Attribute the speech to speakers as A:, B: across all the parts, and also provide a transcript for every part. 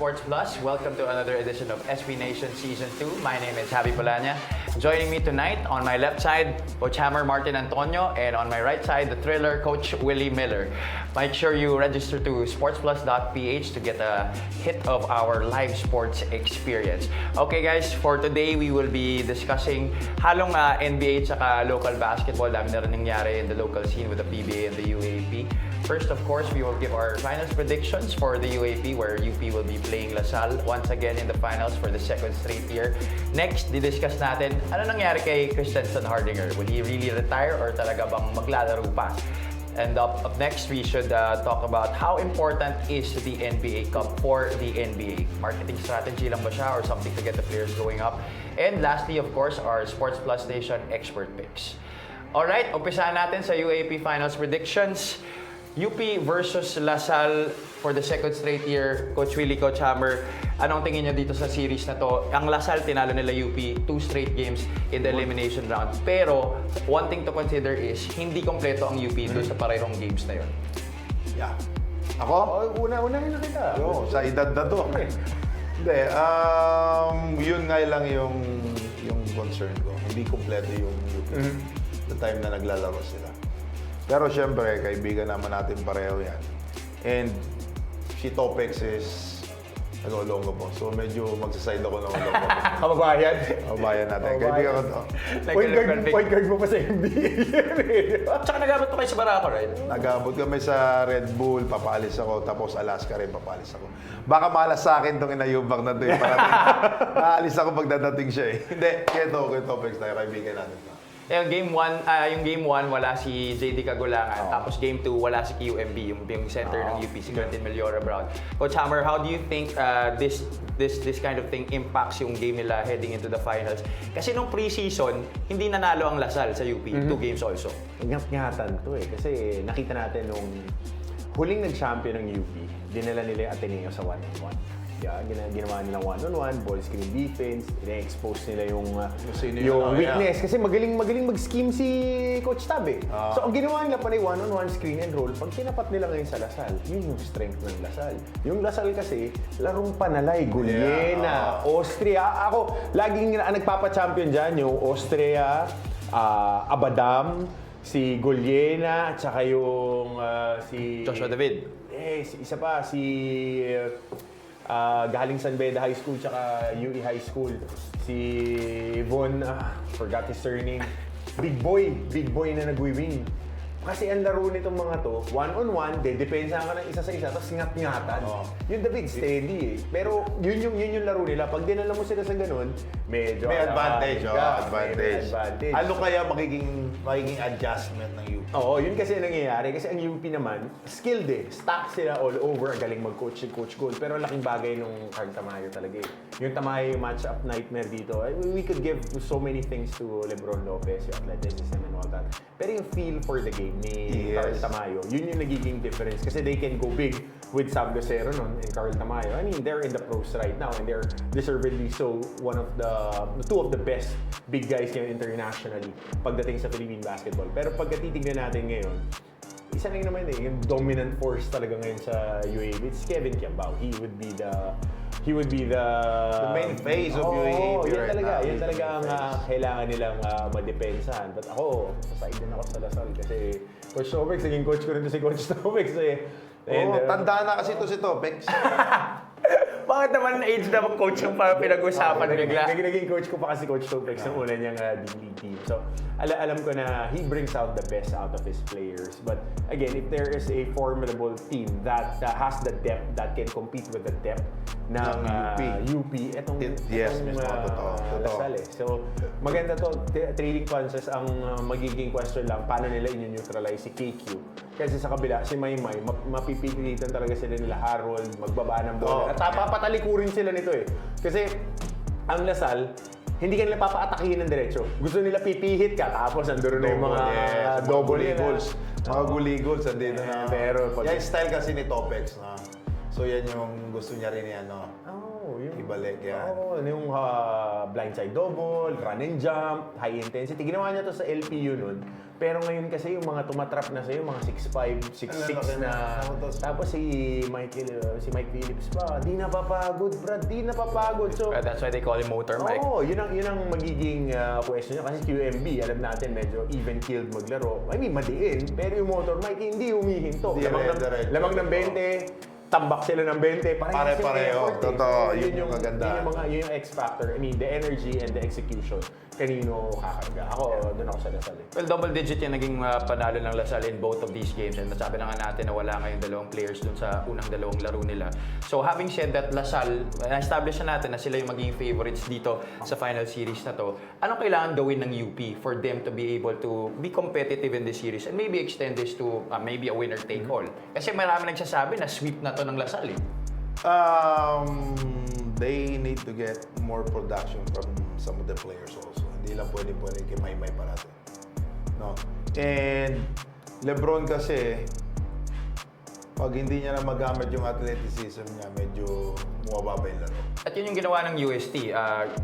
A: Sports Plus. Welcome to another edition of SB Nation Season 2. My name is Javi Polanya. Joining me tonight, on my left side, Coach Hammer Martin Antonio, and on my right side, the thriller Coach Willie Miller. Make sure you register to sportsplus.ph to get a hit of our live sports experience. Okay guys, for today, we will be discussing halong NBA at local basketball. Dami na rin nangyari in the local scene with the PBA and the UAP. First, of course, we will give our finals predictions for the UAP, where UP will be playing LaSalle once again in the finals for the second straight year. Next, didiscuss natin ano nangyari kay Christensen Hardinger. Will he really retire or talaga bang maglalaro pa? And up next, we should talk about how important is the NBA Cup for the NBA. Marketing strategy lang ba siya or something to get the players going up? And lastly, of course, our Sports Plus Station expert picks. Alright, umpisahan natin sa UAP Finals predictions. UP versus LaSalle for the second straight year. Coach Willie, Coach Hammer, anong tingin nyo dito sa series na to? Ang LaSalle, tinalo nila UP 2 straight games in the elimination round. Pero, one thing to consider is, hindi kompleto ang UP doon sa parehong games na yun.
B: Yeah. Ako?
C: Una-unahin na kita.
B: Yo, sa edad na to. Hindi, yun nga lang yung concern ko. Hindi kompleto yung UP. The time na naglalaro sila. Pero syempre, kaibigan naman natin pareho yan. And si Topex is nag-Olongo po. So medyo magsaside ako ng Olongo.
C: Kababayan.
B: Kababayan natin. Kaibigan ko to.
C: Point guard mo pa sa NBA.
A: Tsaka nagabot pa kayo sa Barako, right?
B: Nag-abot kami sa Red Bull, papalis ako. Tapos Alaska rin, papalis ako. Baka malas sa akin itong inayubak na ito. Aalis ako pag dadating siya eh. Hindi, kaya Topex tayo. Kaibigan natin.
A: Yung game 1, wala si JD Cagulangan. Tapos game 2, wala si QMB, yung center ng UP, si Quentin Meliora Brown. Coach Hammer, how do you think this kind of thing impacts yung game nila heading into the finals? Kasi nung preseason, hindi nanalo ang LaSalle sa UP, 2 games also.
C: Ingat-ingatan to eh. Kasi nakita natin nung huling nag-champion ng UP, dinala nila yung Ateneo sa 1-on-1. Yeah, ginawa nilang one-on-one, ball screen defense, ina-expose nila yung weakness. Kasi magaling mag-scheme si Coach Tab eh. So ang ginawa nila pa na one-on-one screen and roll, pag tinapat nila ngayon sa LaSalle, yun yung strength ng LaSalle. Yung LaSalle kasi, larong panalay, Guliena, Austria. Ako, laging nagpapa-champion dyan yung Austria, Abadam, si Guliena, at saka yung si...
A: Joshua David.
C: Isa pa, si... galing San Beda High School tsaka UE High School. Si Von, forgot his surname. Big boy na nag-wing. Kasi ang laro nitong mga to, one-on-one, depensa ka ng isa sa isa, tapos ngat-ngatan. Yung David, steady eh. Pero yun yung laro nila. Pag dinala mo sila sa ganun, medyo...
B: May advantage, advantage.
C: Advantage.
B: Ano kaya magiging adjustment ng UP?
C: Oo, yun kasi nangyayari. Kasi ang UP naman, skilled eh. Stack sila all over. Galing mag-coach si Coach Gold. Pero laking bagay nung Carl Tamayo talaga eh. Yung Tamayo match-up nightmare dito, we could give so many things to Lebron Lopez, yung athleticism and all that. Pero yung feel for the game ni Carl Tamayo, yun yung nagiging difference. Kasi they can go big with Sam Lucero nun and Carl Tamayo. I mean, they're in the pros right now and they're deservedly so two of the best big guys ngayon internationally pagdating sa Philippine basketball. Pero pagkatitignan natin ngayon, isa lang naman eh, yung dominant force talaga ngayon sa UAB, it's Kevin Kiambao. He would be the
B: main face of UAB right now.
C: Yan talaga ang kailangan nilang madepensahan. But ako, saside din ako sa LaSalle kasi Coach Topex, naging coach ko rin to si Coach Topex eh.
B: Tanda na kasi to si Topex.
A: Bakit naman age na coach yung pinag-usapan bigla?
C: Naging coach ko pa kasi Coach Topex ng una niyang D-League team. So, alam ko na he brings out the best out of his players. But again, if there is a formidable team that has the depth, that can compete with the depth ng UP, etong LaSalle. So, maganda to. Trailing punches ang magiging question lang, paano nila i-neutralize si KQ. Kasi sa kabila, si Maymay, mapipilitan talaga sila nila Harold, magbaba ng bola. At papatalikurin sila nito eh. Kasi ang LaSalle, hindi ka nila papaatakihin ng diretso. Gusto nila pipihit ka, tapos nandun na yung mga double
B: goals. Mga gully goals, andito na.
C: Pero
B: yan style kasi ni Topex. So yan yung gusto niya rin yan, no?
C: Yung
B: ibalik yan.
C: Oo, yung blindside double, run and jump, high intensity. Ginawa niya to sa LPU nun. Pero ngayon kasi yung mga tumatrap na sa'yo, mga 6'5", 6'6 na. Tapos si Mike Phillips pa, di napapagod, Brad, di napapagod. So,
A: That's why they call him Motor Mike.
C: Oo, yun ang magiging question niya. Kasi QMB, alam natin, medyo even-keeled maglaro. I mean, madiin. Pero yung Motor Mike, hindi humihinto. Lamang ng 20, tambak sila ng 20.
B: Pare-pareho. Totoo. Yun yung maganda.
C: Yun yung X-factor. I mean, the energy and the execution. Kanino kakarga. Ako, doon ako sa Lasal.
A: Well, double digit yung naging panalo ng Lasal in both of these games. And nasabi na nga natin na wala ngayong dalawang players dun sa unang dalawang laro nila. So having said that, Lasal, na-establish na natin na sila yung magiging favorites dito sa final series na to. Anong kailangan gawin ng UP for them to be able to be competitive in this series and maybe extend this to maybe a winner-take-all? Kasi marami nagsasabi na sweep na to ng Lasal eh.
B: They need to get more production from some of the players also. Hindi lang pwede kay Maymay parati. No? And Lebron kasi, pag hindi niya na magamit yung athleticism niya, medyo bumababa yung laro.
A: At yun yung ginawa ng UST.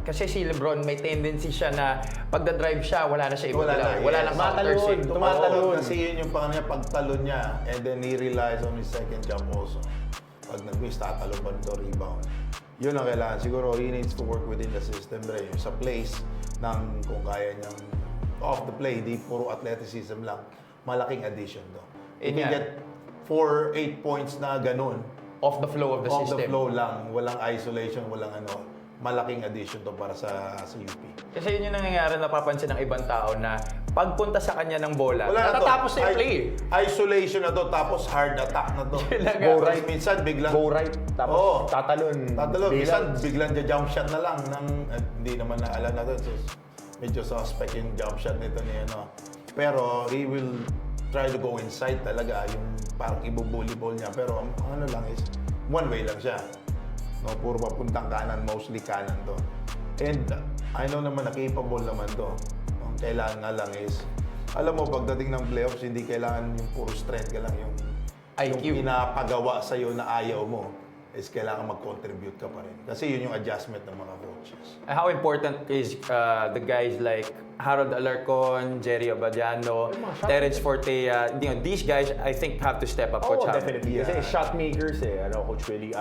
A: Kasi si LeBron may tendency siya na pagda-drive siya, wala na siya ibang galaw. Wala nang counters.
B: Tumatalon. Kasi yun yung pagtalon niya. And then he relies on his second jump also. Pag nag-miss, tatalon pa nito, rebound. Yun ang kailangan. Siguro, he needs to work within the system rin. Yung sa place, kung kaya niyang off the play, di puro athleticism lang. Malaking addition to. He can get 4-8 points na ganun.
A: Off the flow of the system.
B: Off the flow lang. Walang isolation, walang ano. Malaking addition to para sa UP.
A: Kasi yun yung nangyayari, napapansin ng ibang tao na pagpunta sa kanya ng bola,
B: Wala na to.
A: natatapos na yung play.
B: Isolation na to, tapos hard attack na to.
C: Go right.
B: Minsan biglang...
C: Go right, tapos tatalon.
B: Minsan biglang jump shot na lang. Hindi naman naalam na to. So, medyo suspect yung jump shot nito ni ano. Pero he will try to go inside talaga. Yung parang ibubully ball niya. Pero ang ano lang is, one way lang siya. No, puro papuntang kanan, mostly kanan to. And I know naman na capable naman to. Ang kailangan nga lang is, alam mo, pagdating ng playoffs, hindi kailangan yung puro strength ka lang. Yung
A: IQ.
B: pinapagawa sa'yo na ayaw mo, is kailangan mag-contribute ka pa rin. Kasi yun yung adjustment ng mga coaches.
A: How important is the guys like Harold Alarcon, Jerry Abadiano, Terence Fortea, these guys I think have to step up. Coach Hammer.
C: Definitely. Kasi shot makers Coach Willie.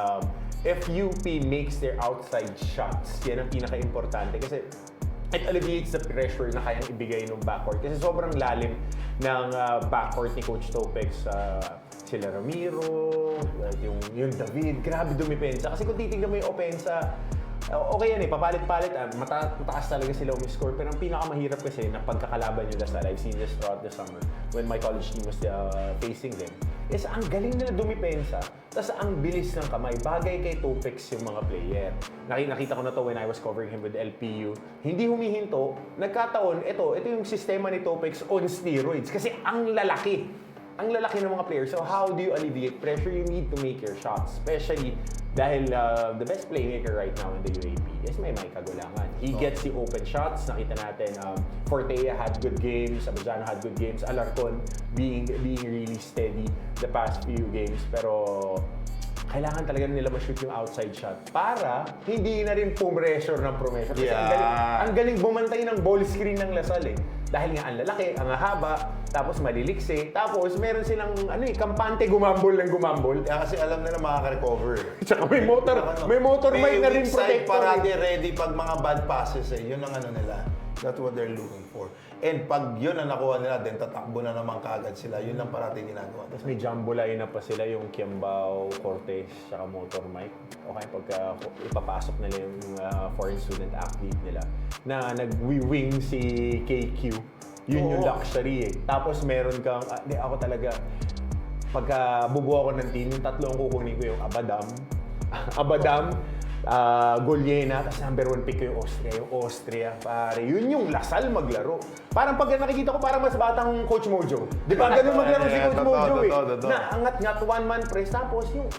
C: If UP makes their outside shots, yan ang pinaka-importante. Kasi it alleviates the pressure na kayang ibigay ng backcourt. Kasi sobrang lalim ng backcourt ni Coach Topex. Sila Ramiro, yung David, grabe dumipensa. Kasi kung titignan mo yung opensa, okay yan papalit-palit. Mataas talaga sila umiscore. Pero ang pinakamahirap kasi na pagkakalaban nila sa I've seen this throughout the summer when my college team was facing them, is ang galing nila dumipensa. Tapos ang bilis ng kamay. Bagay kay Topex yung mga player. Nakita ko na to when I was covering him with LPU. Hindi humihinto. Nagkataon, ito yung sistema ni Topex on steroids. Kasi ang lalaki ng mga players. So how do you alleviate pressure? You need to make your shots. Especially dahil the best playmaker right now in the UAP is Mike Kagulangan. He gets the open shots. Nakita natin, Fortea had good games, Abadiano had good games, Alarcon being really steady the past few games. Pero kailangan talaga nila ma-shoot yung outside shot para hindi na rin pressure ng pressure. Kasi ang galing bumantay ng ball screen ng Lasal eh. Dahil nga ang lalaki, ang haba, tapos maliliksi, tapos meron silang kampante gumambol.
B: Kasi alam nila makaka-recover.
C: Tsaka may motor mic na rin protector.
B: Parati ready pag mga bad passes Yun ang ano nila. That's what they're looking for. And pag yun ang nakuha nila, then tatakbo na naman kaagad sila. Yun lang parati ginagawa.
C: Tapos may jumbo line na pa sila, yung Kiambao, Cortez, tsaka motor mic. Okay, pagka ipapasok nila yung foreign student athlete nila na nag-wing si KQ. Yun yung luxury eh. Tapos meron kang, ako talaga, pagka bubuo ako ng team, yung tatlo ang kukunin ko yung Abadam, Golyena, tapos number 1 pick ko yung Austria. Pare, yun yung Lasal maglaro. Parang pag nakikita ko, parang mas batang Coach Mojo. Di ba? Ganun maglaro si Coach Mojo eh. Na angat-ngat, one-man press. Tapos yung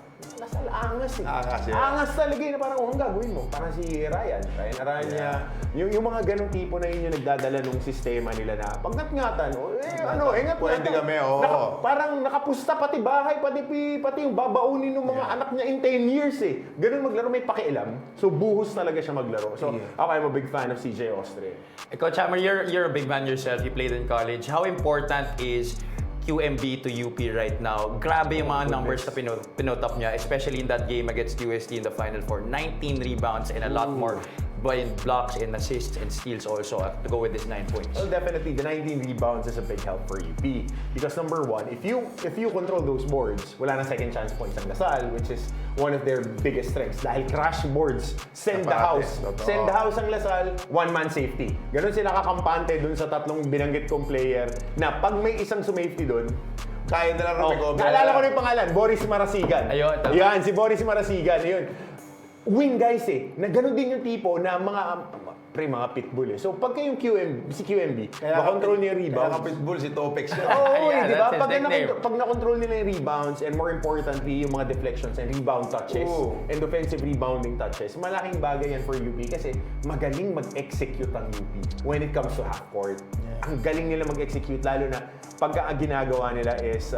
C: Lasal, angas eh.
B: Angas yan.
C: Angas talaga na parang, ang gagawin mo. Parang si Ryan Aranya. Yung mga ganong tipo na yun yung nagdadala ng sistema nila na pag ngat-ngatan, ingat
B: Pwede kami, oo.
C: parang nakapusta pati bahay, pati yung babaunin ng mga anak niya in 10 years eh. Ganun maglaro, may pakialam. So buhos talaga siya maglaro. So ako, I'm a big fan of CJ Ostre.
A: Coach Hammer, you're a big man yourself. You played in college. How important is QMB to UP right now? Grabe yung mga numbers na pinotop niya, especially in that game against UST in the Final Four. 19 rebounds and a lot more by blocks and assists and steals also to go with this 9 points.
C: Well, definitely, the 19 rebounds is a big help for UP. Because number one, if you control those boards, wala na second chance points ang Lasal, which is one of their biggest strengths. Dahil crash boards, send the house.
B: Totoo.
C: Send the house ang Lasal, one-man safety. Ganon sila kakampante dun sa tatlong binanggit kong player na pag may isang sumafety dun,
B: Kaya na lang recover.
C: naalala ko na yung pangalan, Boris Marasigan.
A: Ayun, tama.
C: Yan, si Boris Marasigan. Yun. Wing guys eh. Na ganun din yung tipo na mga pitbull eh. So pagka yung si QMB, makontrol niya yung rebounds.
B: Kaya kapitbull si Topex yun.
C: Oo,
A: Yeah,
C: di ba?
A: that's his nickname.
C: Pag na-control nila yung rebounds and more importantly, yung mga deflections and rebound touches and offensive rebounding touches, malaking bagay yan for UP kasi magaling mag-execute ang UP when it comes to half court. Ang galing nila mag-execute, lalo na pagka ang ginagawa nila is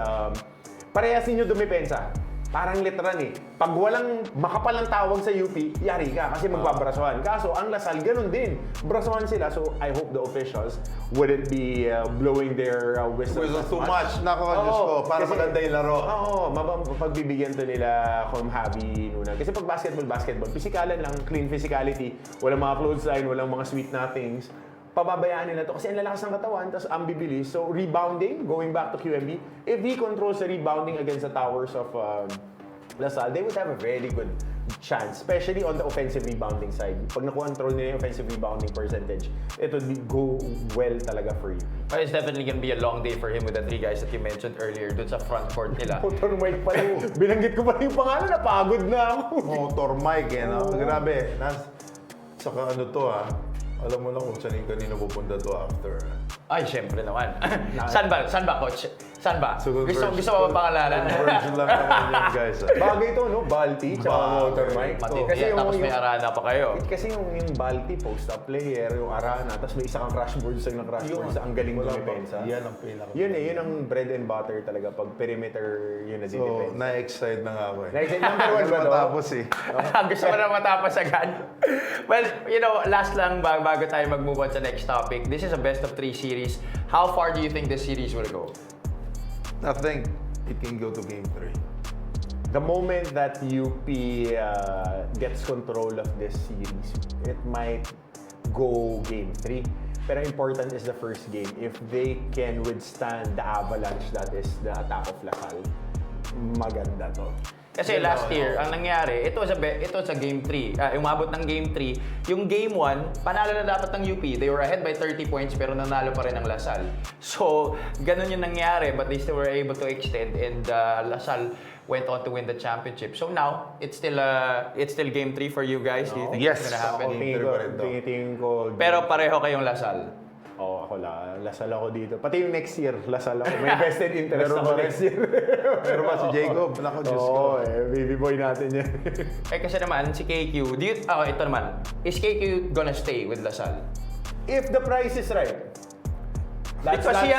C: parehas ninyo dumipensa. Parang letran eh. Pag walang makapalang tawag sa UP, yari ka kasi magbabrasuhan. Kaso ang Lasal, ganun din. Brasuhan sila. So I hope the officials wouldn't be blowing their whistles as
B: Too much. Nako, Diyos ko. Para maganda yung laro.
C: Oo, pagbibigyan to nila kung Javi Nuna. Kasi pag basketball, pisikalan lang, clean physicality. Walang mga clothesline, walang mga sweet nothings. Pababayaan nila to kasi ang lalakas ng katawan, tapos ang bibilis. So rebounding, going back to QMB, if he controls the rebounding against the towers of Lasal, they would have a very good chance, especially on the offensive rebounding side. Pag nakontrol nila yung offensive rebounding percentage, it would go well talaga for you.
A: But it's definitely gonna be a long day for him with the three guys that you mentioned earlier dun sa front court nila.
C: Motor Mike pala. Binanggit ko pa yung pangalan, napagod na ako.
B: Motor Mike eh, no? Grabe. Saka ano to alam mo lang kung saan yung kanino pupunta to after.
A: Ay, syempre naman. Saan ba, coach? Saan ba?
B: So,
A: Gusto mo ba pangalanan?
B: Conversion lang naman yung guys.
C: Bagay to, no? Balti, tsaka Motor Mike.
A: Matindi yan, tapos may arana pa kayo.
C: Kasi yung Balti, post-up player, yung Arana, tapos may isa kang crash board sa ng crash board, ang galing dumipensa.
B: Yan ang pinaka.
C: Yun ang bread and butter talaga pag perimeter yun na
B: So,
C: didepensa.
B: na-excite na nga ako eh.
C: Like, number one ba to?
B: Matapos eh.
A: Gusto mo na matapos agad? Well, last lang bago tayo mag-move on sa next topic. This is a best of 3 series. How far do you think this series will go?
B: I think it can go to game 3.
C: The moment that UP gets control of this series, it might go game 3. Pero important is the first game. If they can withstand the avalanche that is the attack of Lasal, maganda to.
A: Kasi last year, ang nangyari, ito sa game 3. Umabot ng game 3. Yung game 1, panalo na dapat ng UP. They were ahead by 30 points pero nanalo pa rin ang Lasal. So, ganun yung nangyari but they still were able to extend and Lasal went on to win the championship. So now, it's still game 3 for you guys. Do you think
B: Yes.
A: it's gonna happen?
C: Tingin ko.
A: Pero pareho kayong Lasal.
C: Oo, ako Lasal ako dito. Pati yung next year, Lasal ako. May vested interest ako next year.
B: Pero ba si Jacob? Nako, Diyos ko.
C: Oo, baby boy natin yan.
A: Kasi naman, si KQ, ito naman, is KQ gonna stay with Lasal?
C: If the price is right.
A: Because he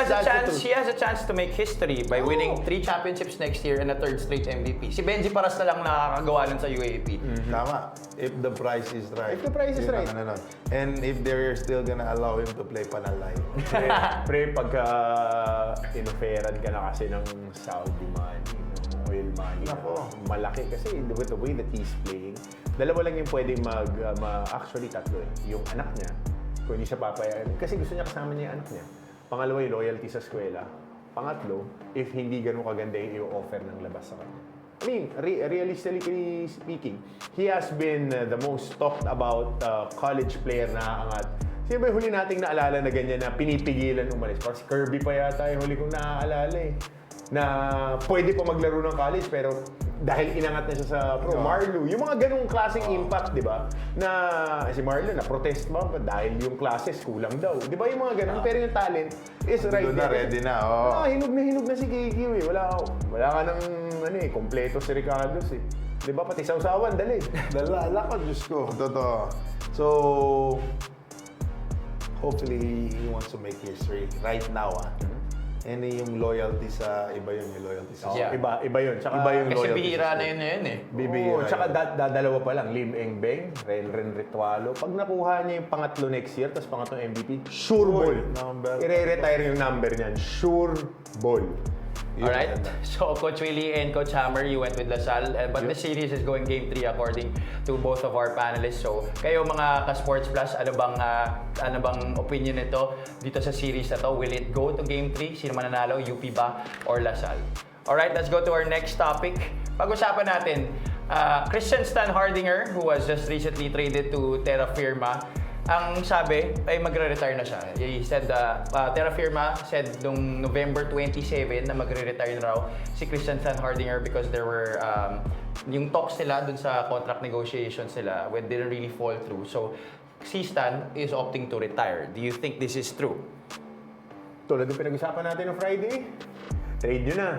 A: has a chance to make history by winning 3 championships next year and a 3rd straight MVP. Si Benji Paras na lang nakakagawa nun sa UAP.
B: Tama. If the price is right.
C: If the price is
B: Yun ang
C: right.
B: ano nun. And if they're still gonna allow him to play panalay.
C: Pre, pagka inoferan ka na kasi ng Saudi money, ng oil money,
B: Nako.
C: malaki kasi with the way that he's playing, dalawa lang yung pwedeng actually tatlo eh. Yung anak niya, kung hindi siya papayaan, kasi gusto niya kasama niya yung anak niya. Pangalawa, yung loyalty sa eskwela. Pangatlo, if hindi ganun kaganda yung i-offer ng labas sa kanya. I mean, realistically speaking, he has been the most talked about college player na angat. Sino ba yung huli nating naalala na ganyan na pinipigilan umalis? Parang si Kirby pa yata yung huli kong naaalala eh. Na pwede pa maglaro ng college pero dahil inangat na siya sa pro. Marlo, yung mga ganung klaseng impact, di ba? Na si Marlo na-protest ba dahil yung classes kulang daw. Di ba yung mga ganun? Pero yung talent is right
B: Doon na,
C: there.
B: ready na. Oo.
C: Hinog na si KQ eh. Wala ka ng kompleto si Ricardos eh. Di ba? Pati sausawan, dali.
B: Dala ko, Diyos ko. Totoo. So, hopefully, he wants to make history right now, And yung loyalty sa iba yun, yung loyalty sa
A: Yeah.
C: Iba yun. Tsaka,
B: Iba yung
A: Kasi
B: loyalty
A: bihira
B: sa
A: na
B: school.
A: yun eh.
B: Bibihira
C: Oo, tsaka
B: yun.
C: dalawa pa lang, Lim Eng Beng, Ren Ritualo. Pag nakuha niya yung pangatlo next year, tapos pangatlong MVP, sure ball.
B: Number.
C: I-retire yung number niyan. Sure ball.
B: Yun
A: Alright,
B: maganda.
A: so Coach Willie and Coach Hammer, you went with Lasal, but the series is going Game 3 according to both of our panelists. So, kayo mga ka-Sports Plus, ano bang opinion nito dito sa series na to? Will it go to Game 3? Sino mananalo, UP ba or Lasal? Alright, let's go to our next topic. Pag-usapan natin, Christian Stan Hardinger, who was just recently traded to Terra Firma, ang sabi ay magre-retire na siya. He said, Terra Firma said nung November 27 na magre-retire na raw si Christian Stan Hardinger because there were yung talks nila dun sa contract negotiations nila when didn't really fall through. So, si Stan is opting to retire. Do you think this is true?
C: Tulad ng pinag-usapan natin ng Friday, trade nyo na.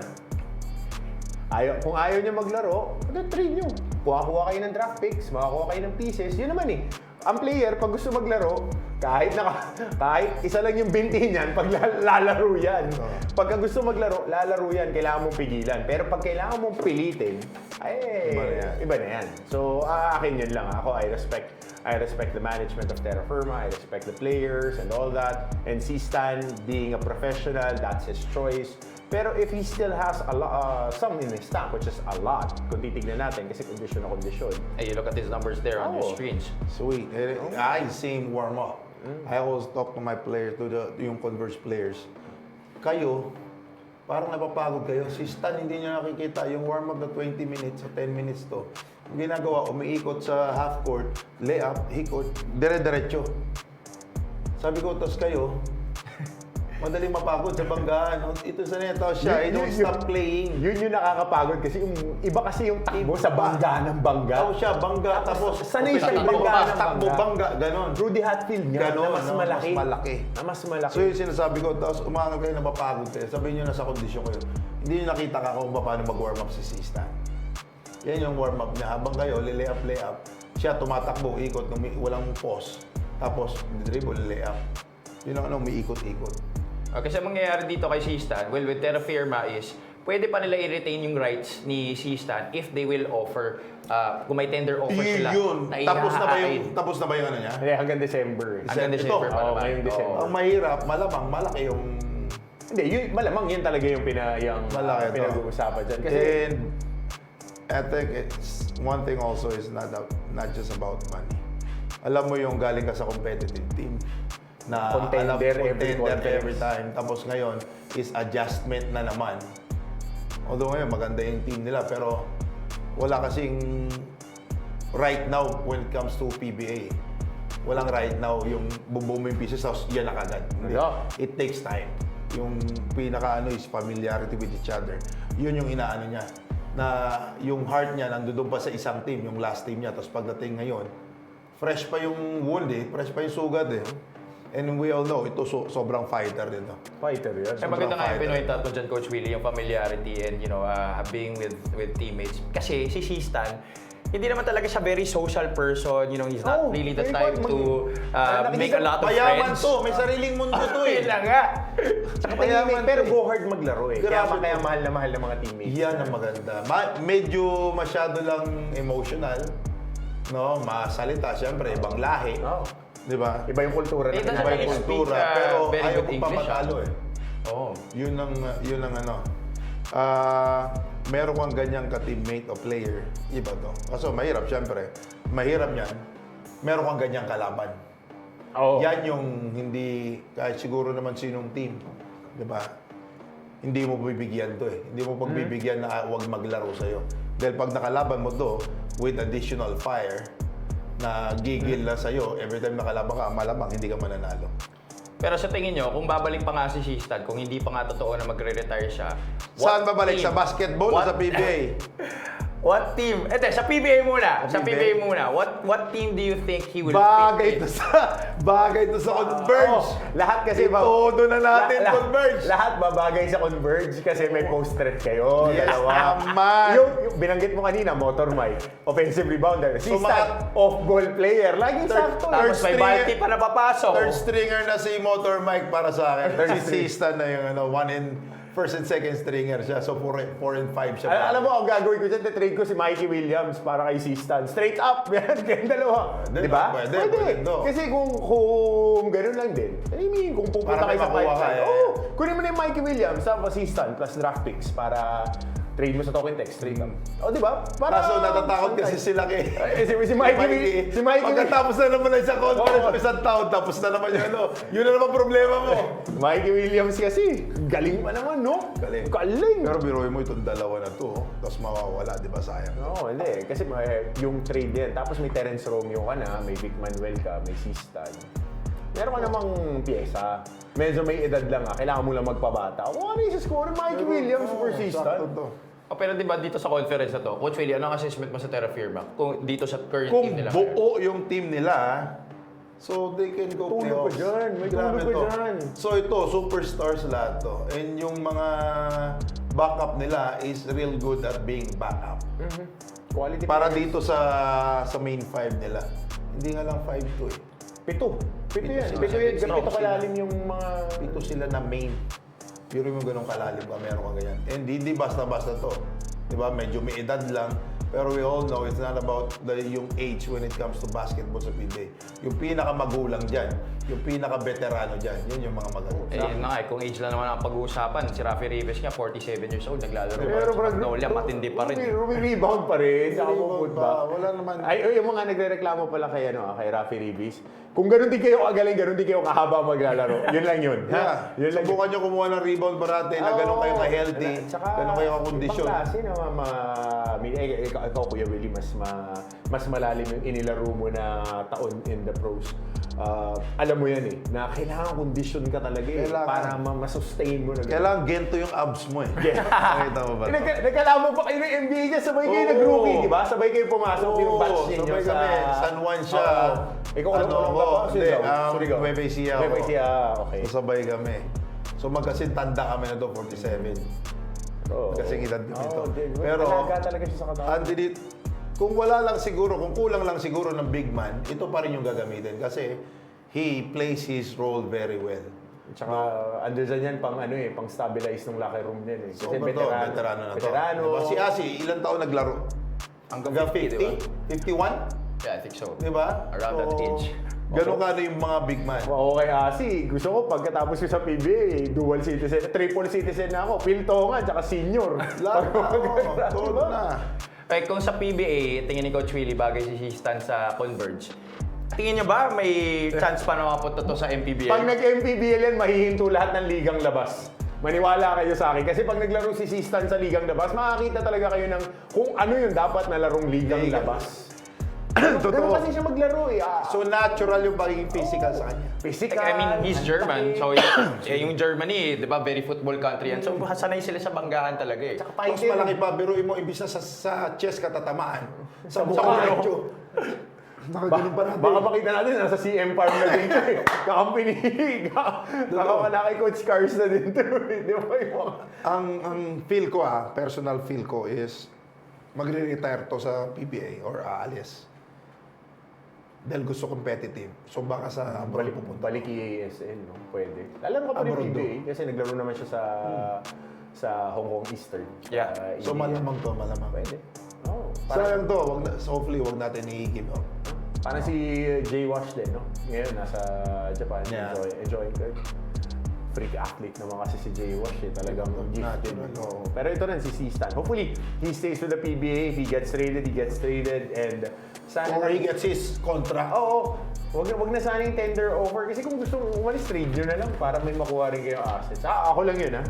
C: Kung ayaw niya maglaro, trade nyo. Kuha-kuha kayo ng draft picks, makakuha kayo ng pieces. Yun naman eh. Ang player, pag gusto maglaro, kahit isa lang yung binti niyan, pag lalaro yan. Pagka gusto maglaro, lalaro yan, kailangan mong pigilan. Pero pag kailangan mong pilitin, iba na yan. So, akin yun lang. Ako, I respect the management of Terra Firma, I respect the players and all that. And si Stan, being a professional, that's his choice. Pero if he still has some in his tank, which is a lot, kung titignan natin, kasi kondisyon na kondisyon.
A: Hey, you look at his numbers there on your screens.
B: Sweet. I same warm up. I always talk to my players, yung Converse players. Kayo, parang napapagod kayo. Si Stan, hindi niya nakikita yung warm up na 20 minutes o 10 minutes to. Yung ginagawa, umiikot sa half court, layup, hikot, dire-diretso. Sabi ko, tos kayo, madaling mapagod sa banggaan. Ito sa neto siya, don't stop playing.
C: Yun yung nakakapagod kasi iba kasi yung takbo sa bangga ng bangga.
B: Tao siya, bangga, tapos
C: sanay siya
B: takbo,
C: bangga ng
B: takbo, bangga, ganon.
C: Rudy Hatfield nga,
B: Ganon,
C: na mas
B: no?
C: malaki.
B: Mas malaki.
C: Na mas malaki.
B: So yung sinasabi ko, tapos umangal kayo, napapagod kayo. Sabihin nyo na sa kondisyon kayo. Hindi nyo nakita ka kung paano mag-warm up si Stan. Yan yung warm up niya. Habang kayo, lay up. Siya tumatakbo, ikot, walang pause. Tapos, dribble, lay up. Yun ang umiikot-ikot.
A: Okay, kasi mangyayari dito kay Stan, well, with Terra Firma is, pwede pa nila i-retain yung rights ni Stan if they will offer, kung may tender offer sila.
B: Yun.
A: na
B: Tapos
A: ihahain.
B: na ba yung ano niya?
C: Hindi, hanggang December.
A: Hanggang
B: Ito,
A: December pa naman.
C: ngayong December.
A: Oo.
B: Ang mahirap, malamang, malaki yung...
C: Hindi, malamang yan talaga yung
B: Malaki to.
C: pinag-uusapan dyan. Kasi,
B: And I think it's one thing also is not just about money. Alam mo yung galing ka sa competitive team na
C: Contender
B: every time. Tapos ngayon is adjustment na naman. Although ngayon maganda yung team nila pero wala kasing right now when it comes to PBA. Walang right now yung bumbuo mo yung pieces tapos yan na kagad. Hindi.
C: Wala.
B: It takes time. Yung pinaka is familiarity with each other. Yun yung inaano niya. Na yung heart niya nandoon pa sa isang team, yung last team niya. Tapos pagdating ngayon, fresh pa yung wound fresh pa yung sugat And we all know, ito sobrang fighter din to.
C: fighter yan.
A: Kaya maganda nga yung
B: fighter.
A: pinoint out mo dyan, Coach Willie, yung familiarity and being with teammates. Kasi si Stan, hindi naman talaga siya very social person. He's not really the
C: very
A: type to make a lot of
B: Mayaman
A: friends.
B: to, may sariling mundo to
A: Yun lang nga.
C: Tsaka
B: Mayaman
C: pero
B: to
C: go hard maglaro eh.
B: Grabe
C: Kaya
B: to.
C: mahal na mahal ng mga teammates.
B: Yan ang maganda. Medyo masyado lang emotional. No, masalita, syempre, ibang lahi.
C: Oo.
B: Di ba?
C: Iba yung kultura
A: Eh,
C: na
A: doesn't
B: Iba
A: really
B: yung kultura,
A: speak,
B: pero
A: very
B: ayaw
A: good
B: kong
A: English,
B: papatalo
A: Oh.
B: Yun ang ano. Meron kang ganyang ka-teammate o player, iba to. Kaso mahirap, syempre. Mahirap yan. Meron kang ganyang kalaban.
C: Oo.
B: Yan yung hindi, kahit siguro naman sinong team, di ba? Hindi mo bibigyan to Hindi mo pagbibigyan na huwag maglaro sa'yo. Dahil pag nakalaban mo to, with additional fire, na gigil na sa'yo, every time nakalaban ka, malamang hindi ka mananalo.
A: Pero sa tingin nyo, kung babalik pa nga si Stan, kung hindi pa nga totoo na magre-retire siya,
B: Saan
A: what
B: babalik?
A: team-
B: Sa basketball o
A: what-
B: sa PBA?
A: What team? Sa PBA muna. Sa
B: PBA.
A: PBA muna. What team do you think he will fit
B: Bagay
A: in?
B: to sa Bagay to sa Converge.
C: Lahat kasi
B: Todo na natin, Converge.
C: Lahat babagay sa Converge kasi may post-threat kayo.
B: Yes,
C: dalawa.
B: naman.
C: Yung binanggit mo kanina, motor Mike, offensive rebounder. Si
B: So,
C: Stan, off-ball player. Laging sakto.
A: Tapos may
B: stringer.
A: Balti pa na papasok.
B: Third stringer na si Motor Mike para sa akin.
C: Third
B: Si Stan na yung first and second stringer siya. So 4 and 5 siya.
C: Alam mo, ang gagawin ko dyan, trade ko si Mikey Williams para kay si Stan. Straight up, yan, kayong dalawa.
B: Pwede,
C: Di ba?
B: pwede, no.
C: Kasi kung ganun lang din, I mean, kung pupunta
B: Para may
C: kayo sa
B: makuha ka,
C: pipeline,
B: eh.
C: kunin mo na yung Mikey Williams, tapos si Stan, plus draft picks para trade mo sa token text, straight up. O, di ba? Para
B: Kaso natatakot kasi sila kay...
C: si Mikey
B: Pagkatapos na naman na isang conference, isang taon, tapos na naman yung yun na naman problema mo.
C: Mikey Williams kasi, galing pa naman, no?
B: Galing.
C: Galing.
B: Pero biruin mo itong dalawa na to, tapos mawawala, di ba sayang?
C: No, hindi. Kasi yung trade din. Tapos may Terence Romeo ka na, may Vic Manuel ka, may Sistan. Meron ka namang pyesa. Medyo may edad lang kailangan mo lang magpabata. Kung ano yung score, Mikey Williams for Sistan.
B: Sakto to.
A: Oh, pero di ba dito sa conference na to, Coach Willie, anong assessment mo sa Terra Firma? Kung dito sa current
B: Kung
A: team nila.
B: buo yung team nila, so they can go
C: Tulog
B: playoffs.
C: ka dyan, may
B: Grabe
C: tulog ka
B: to.
C: dyan.
B: So ito, superstars lahat to. And yung mga backup nila is real good at being backup.
C: Quality
B: Para
C: players.
B: dito sa main five nila. Hindi nga lang 5-2 eh.
C: Pito yan.
B: sila.
C: Pito yan.
B: Pito
C: Pito
B: sila.
C: kalalim yung mga...
B: Ito sila na main. Pero mo ganun kalalim ka, meron ka ganyan. And hindi basta-basta to. Diba? Medyo may edad lang. Pero we all know it's not about yung age when it comes to basketball sa PBA. Yung pinaka-magulang dyan, yung pinaka-veterano dyan, yun yung mga magaling.
A: Eh, yun na nga, kung age lang naman ang pag-uusapan, si Rafi Rivas nga, 47 years old, naglalaro
C: Pero
A: sa Magnolia, matindi pa rin.
C: Rumi-rebound pa rin. Saka
B: Rebound
C: puput
B: pa.
C: ba?
B: Wala naman.
C: Ay, yung mga nagre-reklamo pala kay Rafi Ribis. Kung ganun din kayo kagaling, ganun din kayo kahaba maglalaro. Yun lang yun.
B: Yeah.
C: Yun lang
B: Subukan nyo kumuha ng rebound parate na ganun kayo ka-healthy, ganun kayo ka-kondisyon.
C: Ibang klase na ikaw, Kuya Willie, mas malalim yung inilaro mo na taon in the pros. Alam mo yan na kailangan kondisyon ka talaga
B: Kailangan.
C: para ma-sustain mo na ganun.
B: Kailangan gento yung abs mo eh. Nakita mo ba ito?
C: Nagkalaban pa kayo ng NBA dyan, sabay kayo
B: Oo.
C: nag-rookie, di ba? Sabay kayo pumasok yung batch ninyo
B: sabay
C: sa...
B: kami. San Juan siya.
C: Oo. Ikaw alam mo
B: ako?
C: ba?
B: Hindi,
C: Surigao.
B: Nueva Ecija ako.
C: Nueva Ecija, okay.
B: So, sabay kami. So magkasing tanda kami na to, 47.
C: Oo.
B: Kasing edad kami to.
C: Pero...
B: Pero,
C: Talaga talaga siya sa katawan.
B: Anthony, kung wala lang siguro, kung kulang lang siguro ng big man, ito pa rin yung gagamitin. Kasi he plays his role very well.
C: Tsaka, andun yan pang pang stabilize ng locker room din Kasi
B: So, veterano na to.
C: Veterano.
B: Diba? Si Asi, ilang taon naglaro?
A: Hanggang 50, diba?
B: 51?
A: Yeah, I think so.
B: Di ba?
A: Around that age.
B: Ganun ka na yung mga big man.
C: Okay, Asi. Gusto ko pagkatapos ko sa PBA, dual citizen, triple citizen na ako. Phil Tonga, tsaka senior.
B: Lahat na, todo na.
A: Okay, kung sa PBA, tingin ni Coach Willie, bagay si Stan sa Converge. Tingin niyo ba may chance pa na mapunta to sa MPBL?
C: Pag nag-MPBL yan, mahihinto lahat ng ligang labas. Maniwala kayo sa akin. Kasi pag naglaro si Sistan sa ligang labas, makakita talaga kayo ng kung ano yung dapat na larong ligang labas. Ganun kasi siya maglaro
B: So natural yung pagiging physical sa kanya.
C: Physical.
A: I mean, he's German, so yung Germany, di ba, very football country yan. So, sanay sila sa banggaan talaga eh.
B: Mas malaki pa, biruin mo, imbis na sa chest ka tatamaan. Sa mukha
C: mukha,
B: ka medyo. Nakagaling pa natin.
C: Baka makita natin, nasa CM Farm na din ito Kakampi ni... Nakawala kay Coach Cars na din ito Di ba yung
B: Ang feel ko personal feel ko is magre-retire to sa PBA or aalis. Dahil gusto competitive. So baka sa abroad pupunta.
C: Balik EASL, no? Pwede. Alam ko pa rin
B: Abroad
C: PBA kasi naglaro naman siya sa Hong Kong Eastern.
A: Yeah.
B: So malamang to, malamang.
C: Pwede. Oh,
B: Sayang to, hopefully wag natin i-give up.
C: parang si Jay Wash din, no? Ngayon, nasa Japan.
B: Yeah.
C: Enjoy. Freak athlete naman kasi si Jay Wash Talagang gifted.
B: Natural, oo.
C: Pero ito rin si Sistan. Hopefully, he stays with the PBA. If he gets traded. And sana...
B: Or he gets his contract.
C: Oo. Wag na sana yung tender offer. Kasi kung gusto mong umalis, trade nyo na lang para may makuha rin kayong assets. Ako lang yun,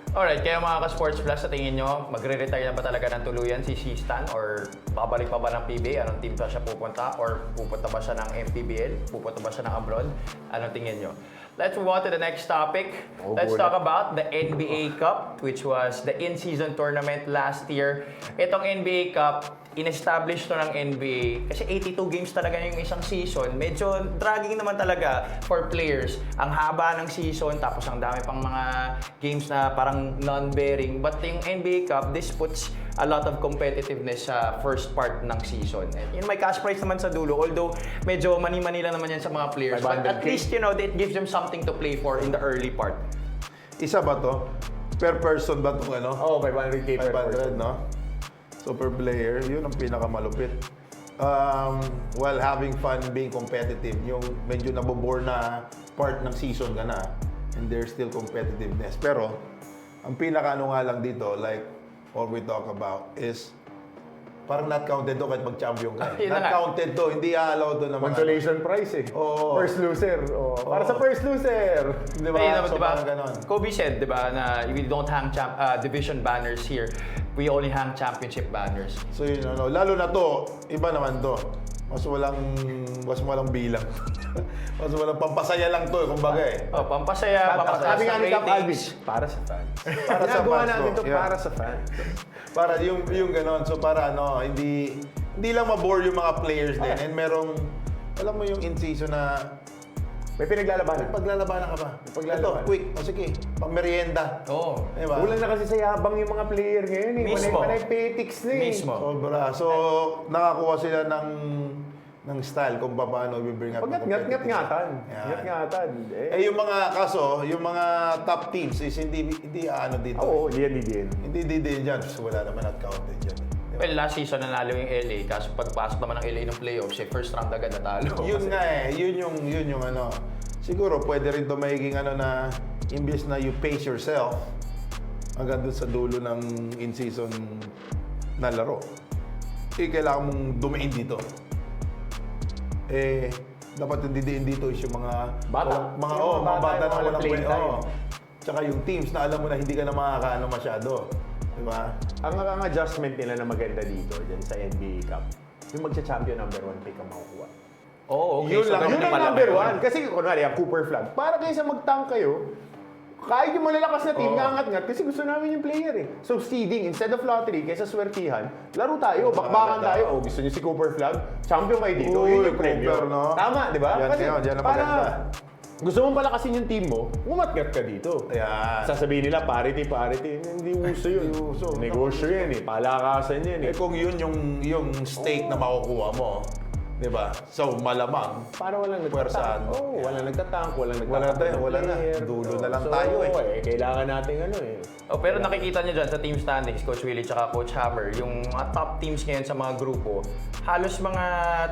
A: Alright, kaya mga ka-Sports Plus, sa tingin nyo, magre-retire na ba talaga ng tuluyan si Stan? Or babalik pa ba ng PBA? Anong team pa siya pupunta? Or pupunta ba siya ng MPBL? Pupunta ba siya ng abroad? Anong tingin nyo? Let's move on to the next topic. Let's talk about the NBA Cup, which was the in-season tournament last year. Itong NBA Cup, in-establish to ng NBA, kasi 82 games talaga yung isang season, medyo dragging naman talaga for players. Ang haba ng season, tapos ang dami pang mga games na parang non-bearing. But yung NBA Cup, this puts a lot of competitiveness sa first part ng season. And yun, may cash prize naman sa dulo, although medyo mani-mani lang naman yan sa mga players. But at
C: 500K.
A: least, it gives them something to play for in the early part.
B: Isa ba to? Per person ba itong ano?
C: Oo, 500K per
B: 500,
C: person.
B: no? So per player, yun ang pinakamalupit. While having fun, being competitive, yung medyo nabobore na part ng season ka na, and there's still competitiveness. Pero, ang pinaka-ano nga lang dito, like all we talk about, is parang not counted to kahit mag-champion ka.
A: Yun na
B: Not
A: nga.
B: counted to, hindi allow to na mga...
C: Consolation prize eh.
B: Oo.
C: First loser. Oh. Para sa first loser.
B: Di
A: Ayun
B: ba?
A: naman,
B: So
A: di ba?
B: parang ganon.
A: Kobe said, di ba, na we don't hang division banners here. We only hang championship banners.
B: So yun, lalo na to, iba naman to. Mas walang bilang. Mas walang pampasaya lang to, kumbaga eh.
A: Oh, pampasaya, pampataas
C: Sabi nga
A: ng
C: ni Cap
A: ratings.
C: Alvis, para sa fans.
B: Para sa
C: Ginagawa
B: fans
C: natin
B: to,
C: to
B: yeah.
C: para sa fans.
B: Para yung ganon. So para hindi lang mabore yung mga players din. And merong, alam mo yung in-season na
C: May pinaglalabanan.
B: paglalabanan ka ba?
C: Paglalaban.
B: Ito, quick. O sige, pang merienda.
A: Oo.
B: Diba?
C: Kulang na kasi sa yabang yung mga player ngayon eh.
A: Mismo.
C: Panay petics na eh.
A: Mismo.
B: Sobra. So, nakakuha sila ng style kung paano i-bring up.
C: Pag
B: yung
C: ngat-ngatan.
B: Yan.
C: Ngat-ngatan.
B: Eh, yung mga yung mga top teams is hindi dito.
C: Oo, hindi yan.
B: Hindi din dyan. So, wala naman at counted dyan.
A: Well, last season nanalo yung LA, kaso pagpasok naman ng LA ng playoffs, first round agad natalo.
B: Yun nga eh. Yun yung ano. Siguro, pwede rin ito magiging ano na, imbes na you pace yourself, hanggang dun sa dulo ng in-season na laro. Kailangan mong dumain dito. Dapat yung didiin dito is yung mga
C: Bata.
B: mga
C: Yung
B: mga bata na
C: walang
B: walang
C: playing
B: play.
C: time.
B: Tsaka yung teams na alam mo na hindi ka na makakaano masyado. Di ba?
C: Ang adjustment nila na maganda dito dyan sa NBA Cup, yung magcha-champion number 1 pick ang makukuha.
A: Oo, okay.
B: Yun lang,
A: ganun
C: Yun ang
A: pala
C: number
A: ngayon.
C: 1. Kasi kunwari, ang Cooper Flag, para kaysa mag-tank kayo, kahit yung malalakas na team,
B: Oo.
C: ngangat-ngat kasi gusto namin yung player eh. So seeding, instead of lottery, kaysa swertihan, laro tayo, bakbakan tayo. O gusto niyo si Cooper Flag, champion kayo dito,
B: Uy,
C: yun yung premyo.
B: Cooper, no?
C: Tama, di ba?
B: Yan,
C: Kasi
B: yan ang
C: para
B: maganda.
C: gusto mong palakasin yung team mo, umatgat ka dito.
B: Ayan.
C: Sasabihin nila, parity. Hindi uso yun.
B: Hindi uso.
C: Negosyo yan eh. Palakasan yan eh.
B: Kung yun yung stake na makukuha mo, di ba? So, malamang.
C: Para walang
B: Puwersahan
C: nagtatank.
B: mo.
C: Oo, walang nagtatank, walang
B: Wala
C: nagtatank.
B: na, wala na. Dulo na lang tayo eh.
C: Kailangan natin ano eh.
A: Oh, pero nakikita niyo dyan sa team standings, Coach Willie tsaka Coach Hammer, yung mga top teams ngayon sa mga grupo, halos mga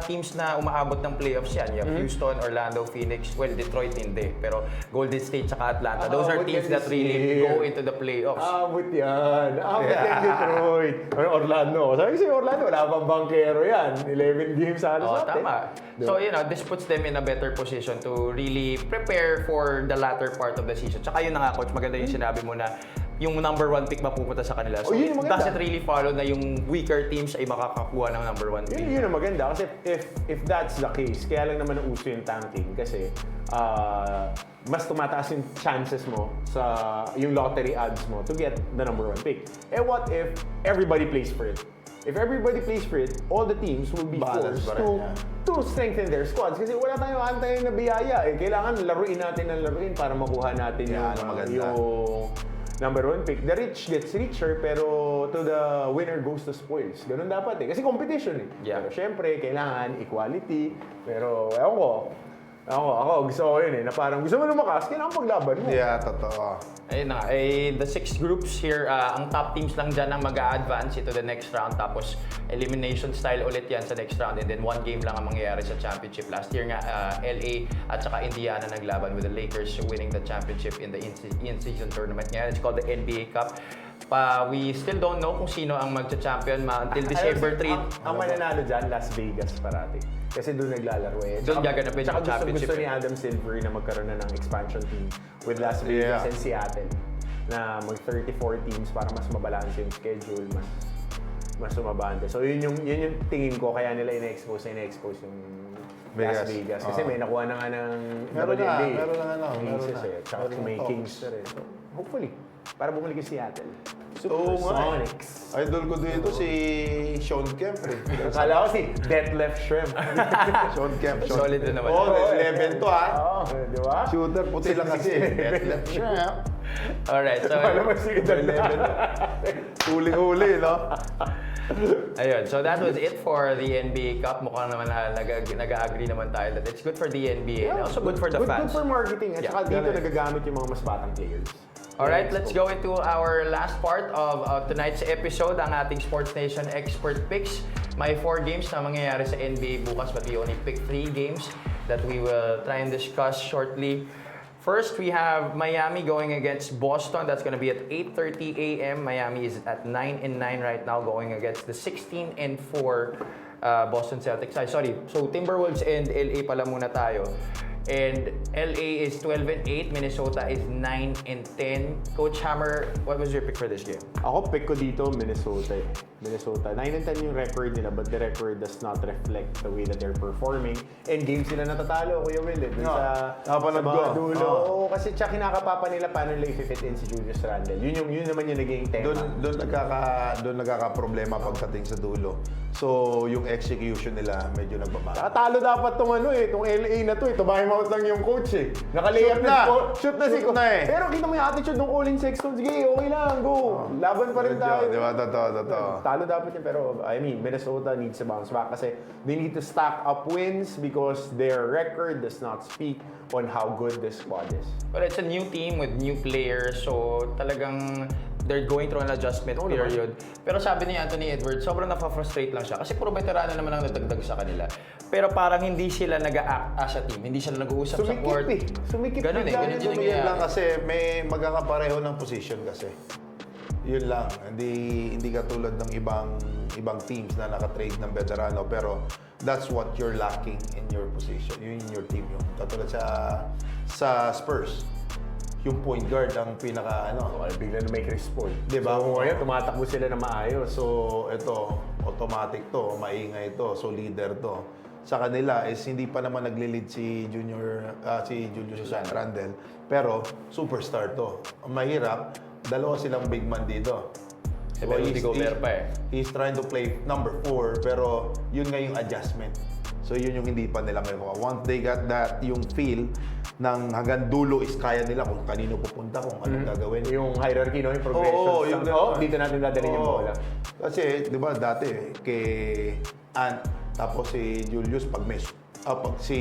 A: teams na umaabot ng playoffs yan. You have Houston, Orlando, Phoenix, well, Detroit hindi, pero Golden State tsaka Atlanta. Those are
C: Abot
A: teams
C: yan
A: that
C: this
A: really
C: year.
A: go into the playoffs.
C: Abot yan. Abot yan
B: Yeah.
C: Detroit. Ano, Orlando. Sabi ko Orlando, wala pang bankero yan. 11 games sa
A: Oh,
C: atin.
A: tama. So, this puts them in a better position to really prepare for the latter part of the season. Tsaka yun na nga, Coach, maganda yung sinabi mo na yung number 1 pick mapupunta sa kanila. So,
C: yun yung
A: it
C: maganda.
A: doesn't really follow na yung weaker teams ay makakakuha ng number 1 pick.
C: Yun ang maganda kasi if that's the case, kaya lang naman uso yung tanking kasi mas tumataas yung chances mo sa yung lottery odds mo to get the number 1 pick. Eh what if everybody plays for it? If everybody plays for it, all the teams will be
B: Balance
C: forced
B: pa rin, yeah.
C: to strengthen their squads kasi wala tayong antayin na biyaya eh. Kailangan laruin natin ng laruin para makuha natin
B: Yeah,
C: yung,
B: maganda.
C: yung number 1 pick. The rich gets richer pero to the winner goes the spoils. Ganun dapat eh. Kasi competition eh.
A: Yeah.
C: Pero syempre, kailangan equality. Pero ewan ko. Ako gusto ko yun eh. Na parang gusto mo lumakas, kailangan paglaban mo.
B: Yeah, totoo.
A: Ayun na nga, the 6 groups here, ang top teams lang dyan ang mag-a-advance into the next round. Tapos elimination style ulit yan sa next round. And then 1 game lang ang mangyayari sa championship. Last year nga, LA at saka Indiana naglaban with the Lakers winning the championship in the in-season tournament. Ngayon, it's called the NBA Cup. We still don't know kung sino ang magcha-champion until December 3.
C: Ang mananalo dyan, Las Vegas parati. Kasi doon naglalaro eh.
A: Doon gaganapin yung championship.
C: Gusto ni Adam Silver na magkaroon na ng expansion team with Las Vegas
B: Yeah.
C: and Seattle na mag 34 teams para mas mabalanse yung schedule, mas mas sumabante. So yun yung tingin ko kaya nila ina-expose yung Las Vegas. Kasi may nakuha na nga ng
B: Meron na,
C: WNBA.
B: meron na.
C: Aces eh. Tsaka
B: Meron
C: may
B: na
C: Kings na rin. So, hopefully, para bumalik yung Seattle.
B: Oo nga.
C: Supersonics.
B: Idol ko dito si Sean Kemp.
C: Akala ko si Detlef Shrimp.
B: Sean Kemp.
A: Solid din naman.
B: Oh, 11 to ha.
C: Oo, di ba?
B: Shooter, puti lang kasi. Detlef Shrimp.
A: Alright, so
C: Alam mo si Detlef.
B: Huli-huli, no?
A: ayun, so that was it for the NBA Cup. Mukhang naman na nag-agree naman tayo that it's good for the NBA and also good for the fans.
C: Good for marketing. At
A: Yeah.
C: saka dito nagagamit yung mga mas batang players.
A: Alright, let's go into our last part of tonight's episode, ang ating Sports Nation Expert Picks. May 4 games na mangyayari sa NBA bukas, but we only pick 3 games that we will try and discuss shortly. First, we have Miami going against Boston. That's going to be at 8:30 a.m. Miami is at 9-9 right now, going against the 16-4 Boston Celtics. Sorry, so Timberwolves and LA pala muna tayo. And LA is 12-8, Minnesota is 9-10. Coach Hammer, what was your pick for this game?
C: Ako, pick ko dito, Minnesota. Minnesota. 9-10 yung record nila, but the record does not reflect the way that they're performing. And games sila natatalo, Kuya Will, dun sa
B: napanood
C: mga
B: ko.
C: dulo. Oo, kasi tsaka kinakapapa nila paano nila i-fit in si Julius Randle. Yun naman yung naging tema.
B: Doon nagkaka-problema pagdating sa dulo. So, yung execution nila medyo nagbabago.
C: Talo dapat tong tong LA na to eh. Tumahim out lang yung coach eh. Nakalayap
B: Shoot na.
C: Shoot na si
B: Shoot na eh.
C: Pero kita mo yung attitude ng Colin Sexton. Sige, okay lang, go. Laban pa rin tayo.
B: Di ba? Totoo.
C: Talo dapat yun, pero I mean, Minnesota needs to bounce back kasi they need to stack up wins because their record does not speak on how good this squad is.
A: Well, it's a new team with new players, so talagang they're going through an adjustment period. Pero sabi ni Anthony Edwards, sobrang nafa-frustrate lang siya kasi puro veterano naman ang nadagdag sa kanila. Pero parang hindi sila nag-a-act as a team, hindi sila nag-uusap sa court.
C: Sumikip
A: Ganun eh, ganun yung
B: Yun
A: nangyayari.
B: lang kasi may magkakapareho ng position kasi. Yun lang. Hindi katulad ng ibang teams na naka-trade ng veterano, pero that's what you're lacking in your position, in your team. Yung katulad sa Spurs, yung point guard ang pinaka
C: Bigla na may Chris Paul.
B: Diba?
C: So, ngayon, tumatakbo sila na maayos.
B: So, ito, automatic to, maingay to, so leader to. Sa kanila is hindi pa naman nagli-lead si Julius Randle, pero superstar to. Ang mahirap, dalawa silang big man dito.
A: Si Rudy Gobert pa eh.
B: He's trying to play number 4, pero yun nga yung adjustment. So yun yung hindi pa nila makuha. Once they got that, yung feel ng hanggang dulo is kaya nila kung kanino pupunta, kung anong gagawin.
C: Yung hierarchy, no? Yung progression.
B: Oo, yung ganun.
C: dito natin dadalhin yung bola.
B: Kasi, di ba, dati, kay Ant, tapos si Julius, pag si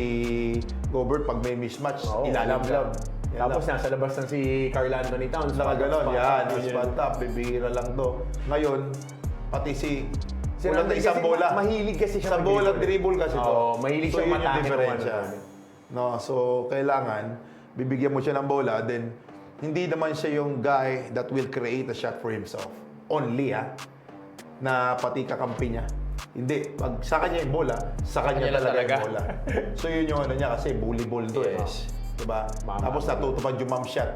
B: Gobert, pag may mismatch, ilalamlab.
C: Tapos nasa labas ng si Karl Anthony Towns.
B: Ganon, yan, spot up, bibihira lang to. Ngayon, pati si kulang na isang bola.
C: Mahilig kasi siya.
B: Isang bola dribble kasi to.
C: Oo, mahilig
B: so,
C: siya
B: yun yung
C: matahin.
B: diferensya. No, so kailangan bibigyan mo siya ng bola, then hindi naman siya yung guy that will create a shot for himself. Only na pati kakampi niya. Hindi, pag sa kanya yung bola, sa kanya talaga yung bola. So yun yung niya kasi bully ball to
A: Yes.
B: Diba?
C: Mama.
B: Tapos natutupad yung mom shot.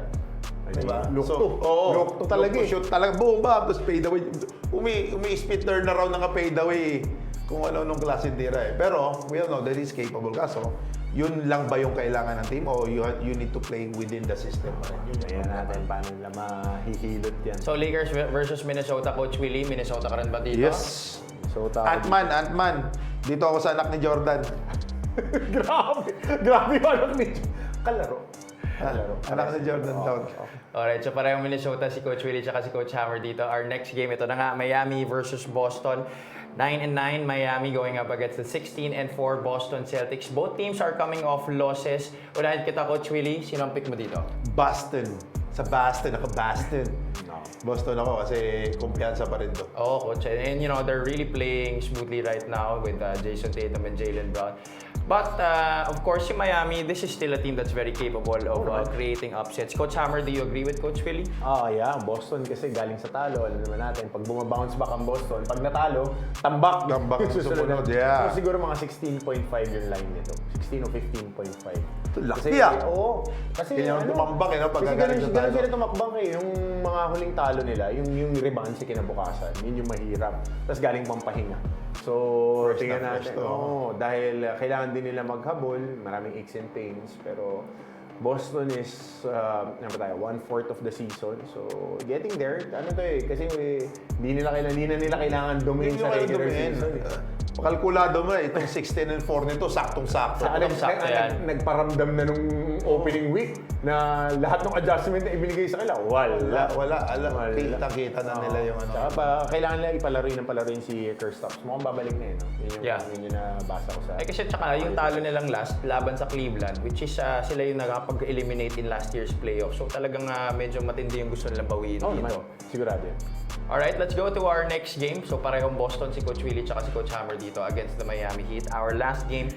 B: Diba?
C: Look
B: So,
C: to.
B: oo.
C: Look to talaga
B: Look to
C: eh.
B: shoot talaga. Boom, bam. Tapos fade away. Umi-split turnaround ng fade away. Kung ano nung klase tira eh. Pero, we all know that he's capable. Kaso, yun lang ba yung kailangan ng team o you need to play within the system?
C: Ayan natin paano nila mahihilot yan.
A: So Lakers versus Minnesota, Coach Willie, Minnesota ka rin ba dito?
B: Yes.
C: So,
B: Ant-Man. Dito ako sa anak ni Jordan.
C: Grabe yung anak ni Kalaro.
B: Anak ni Jordan Town.
A: Alright, so parehong Minnesota si Coach Willie at si Coach Hammer dito. Our next game, ito na nga, Miami versus Boston. 9-9, Miami going up against the 16-4 Boston Celtics. Both teams are coming off losses. Unahin kita, Coach Willie. Sino ang pick mo dito?
B: Boston. Sa Boston. Ako Boston.
C: No.
B: Boston ako kasi kumpiyansa pa rin to.
A: Oo, Coach. And you know, they're really playing smoothly right now with Jason Tatum and Jaylen Brown. But of course, si Miami, this is still a team that's very capable of creating upsets. Coach Hammer, do you agree with Coach Willie?
C: Yeah. Boston kasi galing sa talo. Alam naman natin, pag bumabounce back ang Boston, pag natalo, tambak.
B: Tambak ang susunod,
C: na.
B: yeah.
C: So, siguro mga 16.5 yung line nito. 16 o 15.5.
B: Laki ah.
C: Oo. Kasi
B: Ganyan tumambak no? Pagka
C: kasi
B: galing sa
C: ganun
B: talo.
C: sila tumakbang Yung mga huling talo nila, yung rebound sa kinabukasan, yun yung mahirap. Tapos galing pang pahinga. So,
B: First
C: tingnan
B: na
C: natin.
B: first,
C: Dahil kailangan din nila maghabol, maraming aches and pains, pero Boston is, ano ba tayo, 1/4 of the season. So, getting there, kasi hindi na nila kailangan dumain sa regular season.
B: Kalkulado mo itong 16-4 nito, saktong-sakto.
C: Nagparamdam na nung opening week na lahat ng adjustment na ibinigay sa kanila, wala. Kita na nila yung ano. Saka kailangan nila ipalaruin si Kristaps. Mukhang babalik na yun. Yun yung nabasa ko sa...
A: Kasi tsaka yung talo nilang last laban sa Cleveland, which is sila yung nakapag-eliminate in last year's playoff. So talagang medyo matindi yung gusto nilang bawiin dito.
C: Sigurado yun.
A: Alright, let's go to our next game. So parehong Boston si Coach Willie tsaka si Coach Hammer dito against the Miami Heat. Our last game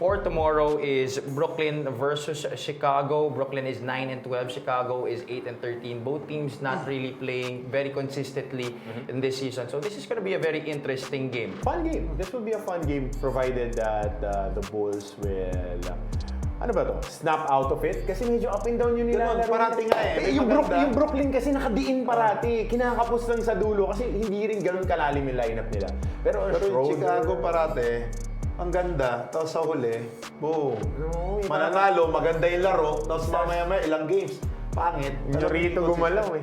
A: for tomorrow is Brooklyn versus Chicago. Brooklyn is 9-12, Chicago is 8-13. Both teams not really playing very consistently in this season. So this is going to be a very interesting game.
C: Fun game. This will be a fun game provided that the Bulls will... Ano ba to? Snap out of it? Kasi medyo up and down yung nilalaro.
B: Parati nga
C: Yung Brooklyn kasi nakadiin parati. Kinakapos lang sa dulo kasi hindi rin ganun kalalim yung lineup nila. Pero
B: yung Chicago parati, ang ganda. Tapos sa huli, boom. Mananalo, maganda yung laro. Tapos mamaya ilang games. Pangit.
C: Rito gumalaw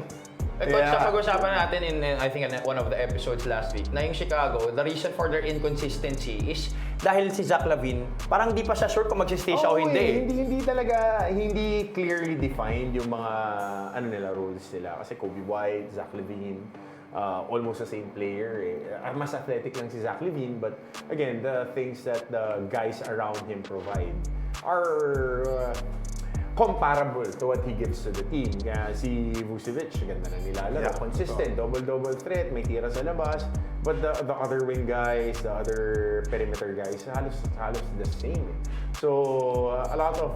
A: Coach, pag-usapan natin in I think in one of the episodes last week na yung Chicago, the reason for their inconsistency is dahil si Zach LaVine, parang di pa siya sure kung mag-stay siya o hindi.
C: Hindi talaga, hindi clearly defined yung mga rules nila. Kasi Kobe White, Zach LaVine, almost the same player. Mas athletic lang si Zach LaVine, but again, the things that the guys around him provide are comparable to what he gives to the team. Kaya si Vucevic, ganda na nilalaro. Consistent, double-double threat, may tira sa labas. But the other wing guys, the other perimeter guys, halos the same. So, a lot of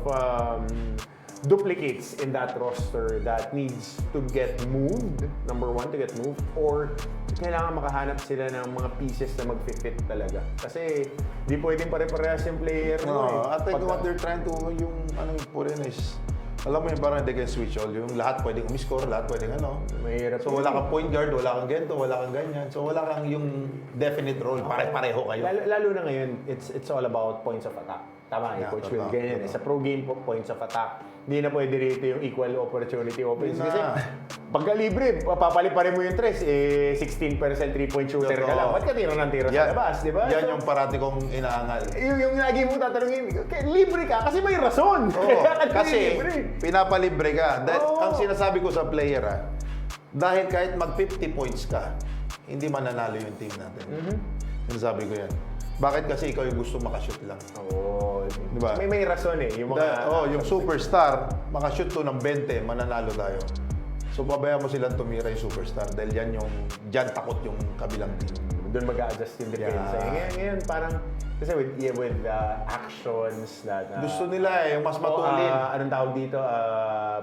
C: duplicates in that roster that needs to get moved. Number one, to get moved. Or kailangan makahanap sila ng mga pieces na mag-fit talaga. Kasi di pwedeng pare-parehas yung player.
B: I think what they're trying to, yung put in is, alam mo yung parang they can switch all. Yung lahat pwedeng umiscore, lahat pwedeng
C: Mahirap.
B: So wala kang point guard, wala kang ganito, wala kang ganyan. So wala kang yung definite role. Pare-pareho kayo.
C: Lalo na ngayon, it's all about points of attack. Tama, Coach Will. Ganyan. Sa pro game, points of attack. Hindi na pwede rito yung equal opportunity offense. Kasi pagka libre, papaliparin mo yung tres, 16% 3-point shooter ka lang. Ba't ka tira ng tira sa labas, di ba?
B: Yan yung parati kong inaangal.
C: Yung lagi mong tatanungin, libre ka kasi may rason.
B: Kasi pinapalibre ka. Ang sinasabi ko sa player, dahil kahit mag 50 points ka, hindi mananalo yung team natin. Sinasabi ko yan. Bakit kasi ikaw yung gusto makashoot lang? Diba?
C: May rason yung mga...
B: yung superstar, makashoot to ng 20, mananalo tayo. So pabayaan mo silang tumira yung superstar dahil dyan takot yung kabilang team.
C: Doon mag-a-adjust yung defense. Ngayon parang, kasi with actions that...
B: gusto nila yung mas matulin.
C: Anong tawag dito?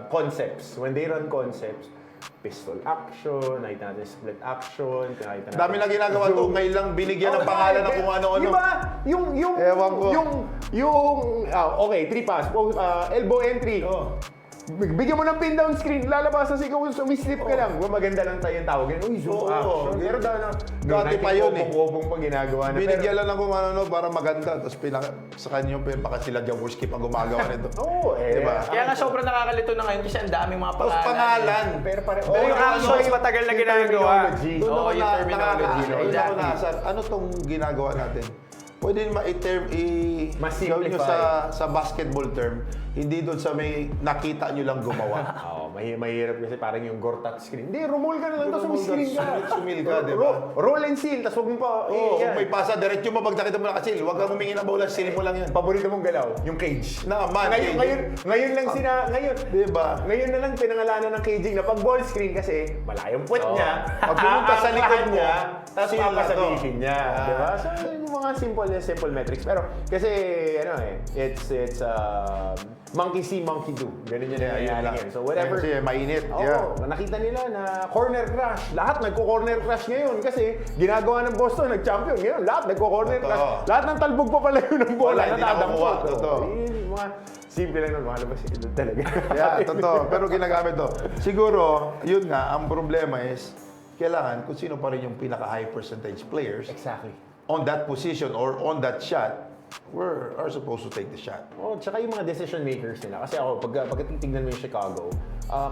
C: Concepts. When they run concepts, pistol action, nakita natin split action, nakita natin...
B: Dami na ginagawa to, ngayon lang binigyan ng pangalan ng kung ano-ano.
C: Diba?
B: Ewan ko.
C: Okay, 3 pass, elbow entry. Bigyan mo ng pin down screen, lalabas na ikaw sumislip ka lang. Maganda lang tayo yung tawag. Zoom action. Pero
B: dati pa yun
C: Kopong pa ginagawa na.
B: Binigyan lang ng kung ano para maganda. Tapos sa kanya yung baka sila Jaworski pang gumagawa nito. Diba?
A: Kaya nga sobrang nakakalito na ngayon kasi ang daming mga pangalan.
B: Tapos pangalan.
C: Pero
A: yung actions matagal na ginagawa.
B: Doon ako
A: yung terminology.
B: Exactly. Ano tong ginagawa natin? Pwede
C: Mas-simplify.
B: nyo sa basketball term, hindi doon sa may nakita nyo lang gumawa.
C: Mahirap kasi parang yung Gortat screen. Hindi, rumol ka na lang, tapos screen ka.
B: Sumil ka, di ba?
C: Roll and seal, tapos huwag mo pa...
B: Kung may pasa, diretso mo, pag nakita mo nakasil, huwag kang humingi ng bola, seal mo lang yan.
C: Paborito mong galaw, yung cage. Ngayon lang ngayon na lang pinangalanan ng caging na pag ball screen kasi malayong puwet niya.
B: Pag pumunta sa likod mo,
C: tapos
B: seal na to.
C: papasabihin niya. Di ba? So, mga simple metrics. Pero kasi, it's monkey see, monkey do. Ganun yun
B: Yeah, yun
C: nangyayari
B: lang.
C: ngayon. So whatever.
B: Kasi mainit.
C: Oo,
B: Yeah.
C: nakita nila na corner crash. Lahat nagko-corner crash ngayon kasi ginagawa ng Boston, nag-champion. Ngayon, lahat nagko-corner
B: Totoo.
C: crash. Lahat ng talbog pa pala yun ng bola.
B: Wala, hindi
C: natadampot.
B: nakukuha. Totoo.
C: Yung mga simple lang nun, mga labas ito talaga.
B: Yeah, totoo. Pero ginagamit to. Siguro, yun nga, ang problema is, kailangan kung sino pa rin yung pinaka-high percentage players
C: Exactly.
B: on that position or on that shot, are supposed to take the shot.
C: Oh, tsaka yung mga decision makers nila. Kasi ako, pag titignan mo yung Chicago,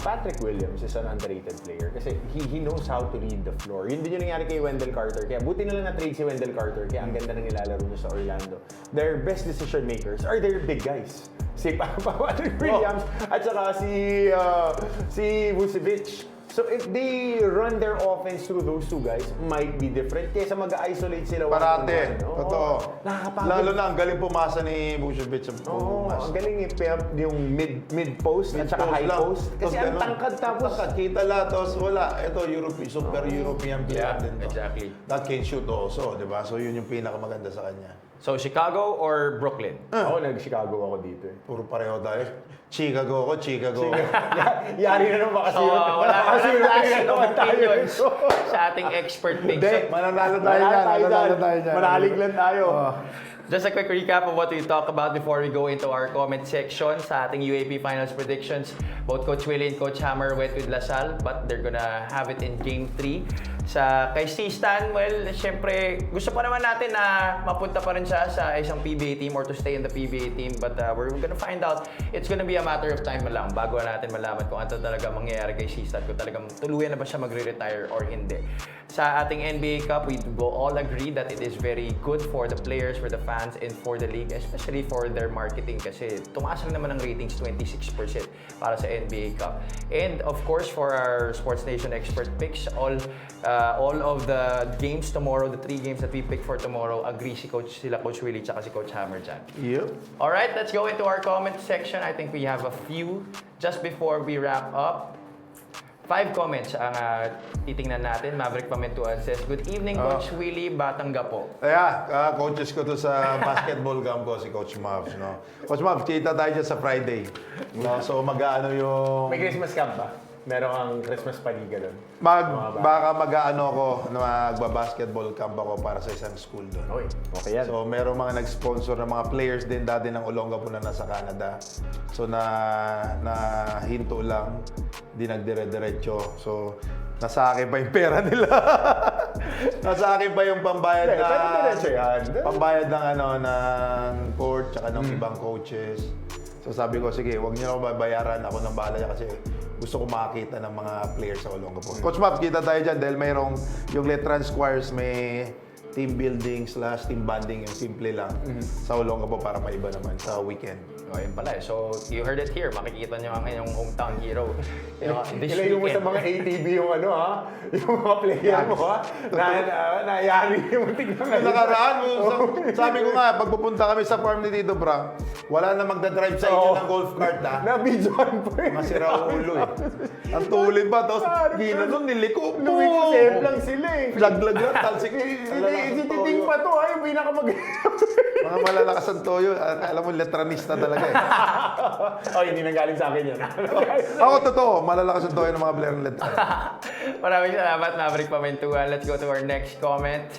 C: Patrick Williams is an underrated player kasi he knows how to read the floor. Yun din yung nangyari kay Wendell Carter. Kaya buti na lang na-trade si Wendell Carter. Kaya ang ganda ng nilalaro niya sa Orlando. Their best decision makers are their big guys. Si Patrick Williams at saka si Vucevic. So if they run their offense through those two guys, might be different kaysa mag-isolate sila
B: Parate.
C: one-on-one. Oo.
B: Totoo.
C: Nakakapagod.
B: Lalo na, ang galing pumasa ni Vucevic sa
C: Oo,
B: pumas.
C: ang galing yung mid-post at saka high
B: lang.
C: post. Kasi ang
B: ganun.
C: tangkad tapos.
B: Tangkad. Kita lahat, tapos wala. Ito, super European player
A: Yeah,
B: din to.
A: exactly.
B: That can shoot also, di ba? So yun yung pinakamaganda sa kanya.
A: So, Chicago or Brooklyn?
C: Ako, nag-Chicago ako dito eh.
B: Puro pareho tayo. Chicago ako.
C: Yari na naman
A: So, wala clash of opinions sa ating expert picks. So,
B: Mananalo tayo dyan.
C: Manalig lang tayo.
A: just a quick recap of what we talked about before we go into our comment section sa ating UAP Finals predictions. Both Coach Willie and Coach Hammer went with LaSalle, but they're gonna have it in Game 3. Kay C-Stan, well, syempre, gusto pa naman natin na mapunta pa rin siya sa isang PBA team or to stay in the PBA team. But we're gonna find out. It's gonna be a matter of time lang bago natin malaman kung ano talaga mangyayari kay C-Stan, kung talagang tuluyan na ba siya magre-retire or hindi. Sa ating NBA Cup, we all agree that it is very good for the players, for the fans, and for the league, especially for their marketing kasi tumaas lang naman ang ratings 26% para sa NBA Cup. And of course, for our Sports Nation expert picks, all of the games tomorrow, the 3 games that we pick for tomorrow, agree sila Coach Willie tsaka si Coach Hammer dyan.
B: Yep.
A: Alright, let's go into our comment section. I think we have a few. Just before we wrap up, 5 comments ang titingnan natin. Maverick Pamentuan says, "Good evening, Coach Willie Batanggapo."
B: Yeah, coaches ko to sa basketball camp ko, si Coach Mavs. No? Coach Mavs, kita tayo dyan sa Friday. No? So mag-ano yung...
C: May Christmas camp ba? Meron kang Christmas paliga doon.
B: Baka mag-ano ko, magba-basketball camp ako para sa isang school doon.
C: Okay yan.
B: So, meron mga nag-sponsor ng mga players din dati ng Olongapo na nasa Canada. So, na hinto lang, di nagdire-diretso. So, nasa akin pa yung pera nila. Nasa akin pa yung pambayad
C: Pero diretso yan.
B: pambayad ng ng court tsaka ng ibang coaches. So, sabi ko, sige, huwag niyo na babayaran, ako nang bahala kasi gusto ko makakita ng mga players sa Olongapo. Coach Map, kita tayo dyan dahil mayroong yung Letran Squires may team building / team bonding, yung simple lang sa Olongapo para maiba naman sa weekend.
A: Oh, yun pala. So, you heard it here. Makikita nyo ang inyong hometown hero. This
C: Ilayo mo sa
A: weekend.
C: mga ATV yung yung mga player mo nayari yung tignan
B: Yung nakaraan, sabi ko nga, pag pupunta kami sa farm ni Tito Bra, wala na magdadrive sa inyo ng golf cart ha.
C: Na-videoan pa eh.
B: Masira ulo eh. Ang tulin pa, tapos ginanon, niliko.
C: Lumiko safe lang sila eh.
B: Laglag lang, talsik.
C: Titing pa to, yung pinakamag...
B: Mga malalakas ang toyo. Alam mo, letranista talaga eh.
C: Hindi nanggaling sa akin yan.
B: Ako totoo, malalakas ang toyo ng mga player ng letran.
A: Maraming salamat, Maverick Pamentuan. Let's go to our next comment.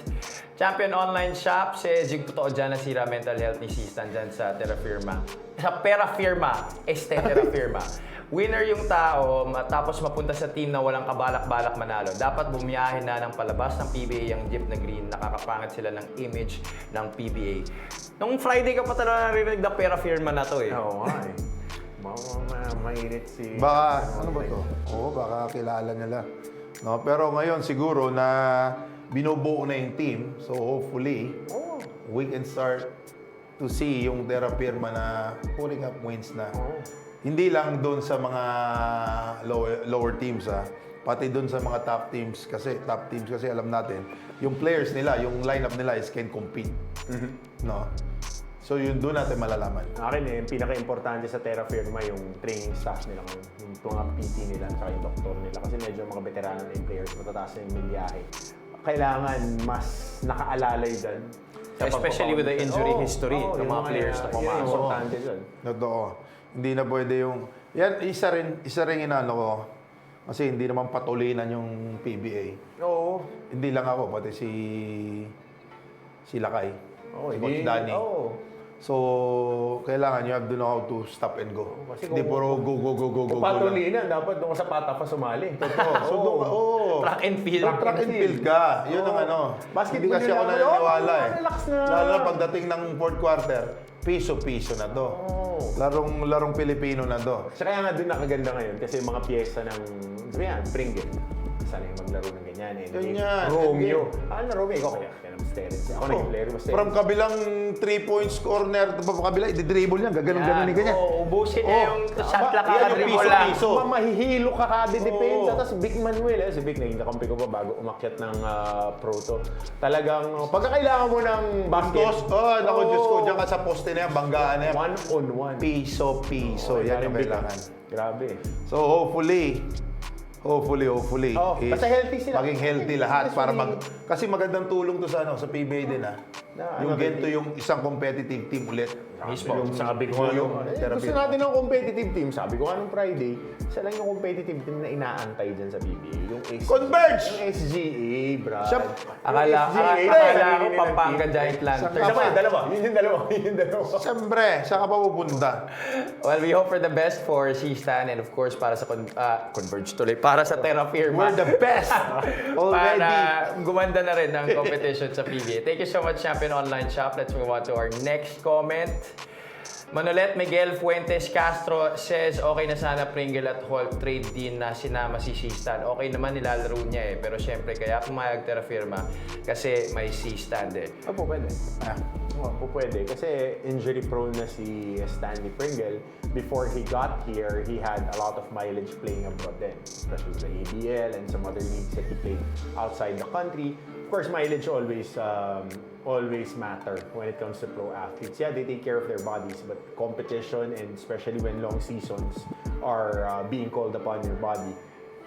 A: Champion Online Shop says, yung totoo dyan nasira mental health ni C-Stan dyan sa Terra Firma. Sa Pera Firma, Terra Firma. Winner yung tao, tapos mapunta sa team na walang kabalak-balak manalo. Dapat bumiyahin na ng palabas ng PBA yung jeep na green. Nakakapangit sila ng image ng PBA. Nung Friday ka pa talaga narinig na Pera Firma na to eh.
C: Oo nga eh. Mainit si...
B: Baka, ano ba to? Oo, baka kilala nila. No, pero ngayon siguro na binubuo na yung team, so hopefully, we can start to see yung Terra Firma na pulling up wins na. Hindi lang doon sa mga lower teams pati doon sa mga top teams kasi alam natin, yung players nila, yung lineup nila is can compete. No? So yun doon natin malalaman.
C: Akin yung pinaka-importante sa Terra Firma yung training staff nila ngayon. Yung mga PT nila at yung doktor nila. Kasi medyo mga veterano na yung players, matataas na yung milyahe. Kailangan mas nakaalalay dyan
A: Especially with the injury history ng mga players na pumasok.
C: Importante dun.
B: Totoo. Hindi na pwede yung... Yan, isa rin inano ko. Kasi hindi naman patulinan yung PBA.
C: Oo.
B: Hindi lang ako, pati si Lakay. Si Coach Danny.
C: Oo.
B: So, kailangan you have to know how to stop and go.
C: Kasi
B: Hindi
C: kung-
B: puro go
C: Kung
B: lang.
C: patulinan, dapat doon ka sa pata pa sumali.
B: Totoo. So, doon ka,
A: Track and field.
B: Track and field ka. Yun ang ano. Hindi kasi ako naniniwala eh.
C: Relax na.
B: Lalo na pagdating ng fourth quarter, piso-piso na to. Larong Pilipino na to.
C: Siya kaya nga doon nakaganda ngayon kasi yung mga piyesta ng, sabi yan, Pringle. Sana yung maglaro ng ganyan.
B: Ganyan.
C: Romeo. Na Romeo? Ikaw kaya mas Terence. Ako naging player, mas
B: From
C: Terence.
B: kabilang 3 points corner, kabila, i-dribble niya, gaganon-ganon ni ganyan.
A: Ubusin niya yung shot clock
B: yan yung
A: kakadribble lang.
B: piso.
C: Mahihilo ka kada depensa.
B: Oo.
C: Tapos Vic Manuel, si Vic naging kakampi ko pa bago umakyat ng Pro to. Talagang, pagkakailangan mo ng basket.
B: Naku, Diyos ko, diyan ka sa poste na yan, banggaan na yan.
C: One-on-one.
B: Piso, yan yung
C: Vic,
B: kailangan.
C: Grabe.
B: So hopefully,
C: Basta healthy sila.
B: maging healthy lahat para kasi magandang tulong to sa sa PBA din yung ganito yung isang competitive team ulit.
A: Mismo.
C: Yung sabi ko
B: yung
C: gusto natin ng competitive team. Sabi ko nga nung Friday, isa lang yung competitive team na inaantay dyan sa PBA. Yung SGA.
B: Converge!
C: Yung SGA, bro.
A: Akala ko Pampanga Giant Lantern.
C: Isa pa yun, dalawa. Yun yung dalawa.
B: Siyempre, saan ka pa pupunta?
A: Well, we hope for the best for C-Stan and of course para sa Converge tuloy, para sa Terra Firma.
B: We're the best already.
A: Para gumanda na rin ang competition sa PBA. Thank you so much, Champion Online Shop. Let's move on to our next comment. Manolet Miguel Fuentes Castro says, okay na sana Pringle at Holt trade din na sinama si C-Stan. Okay naman nilalaro niya eh. Pero syempre, kaya pumayag Terra Firma kasi may C-Stan eh.
C: Opo, pwede. Opo, pwede. Kasi injury prone na si Stanley Pringle. Before he got here, he had a lot of mileage playing abroad then. Especially the ABL and some other leagues that he played outside the country. Of course, mileage always matter when it comes to pro athletes. Yeah, they take care of their bodies, but competition and especially when long seasons are being called upon your body,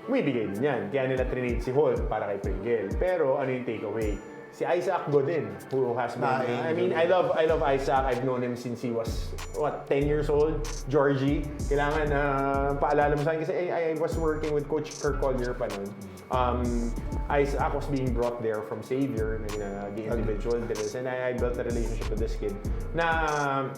C: bigay din yan. Kaya nila trinade si Holt para kay Pringle. Pero ano yung takeaway? Si Isaac Godin, who has been, I love Isaac. I've known him since he was, 10 years old. Georgie, kailangan paalala mo sa akin kasi I was working with Coach Kirk Collier pa nun. Isaac was being brought there from Xavier, the individual deals, and I built a relationship with this kid na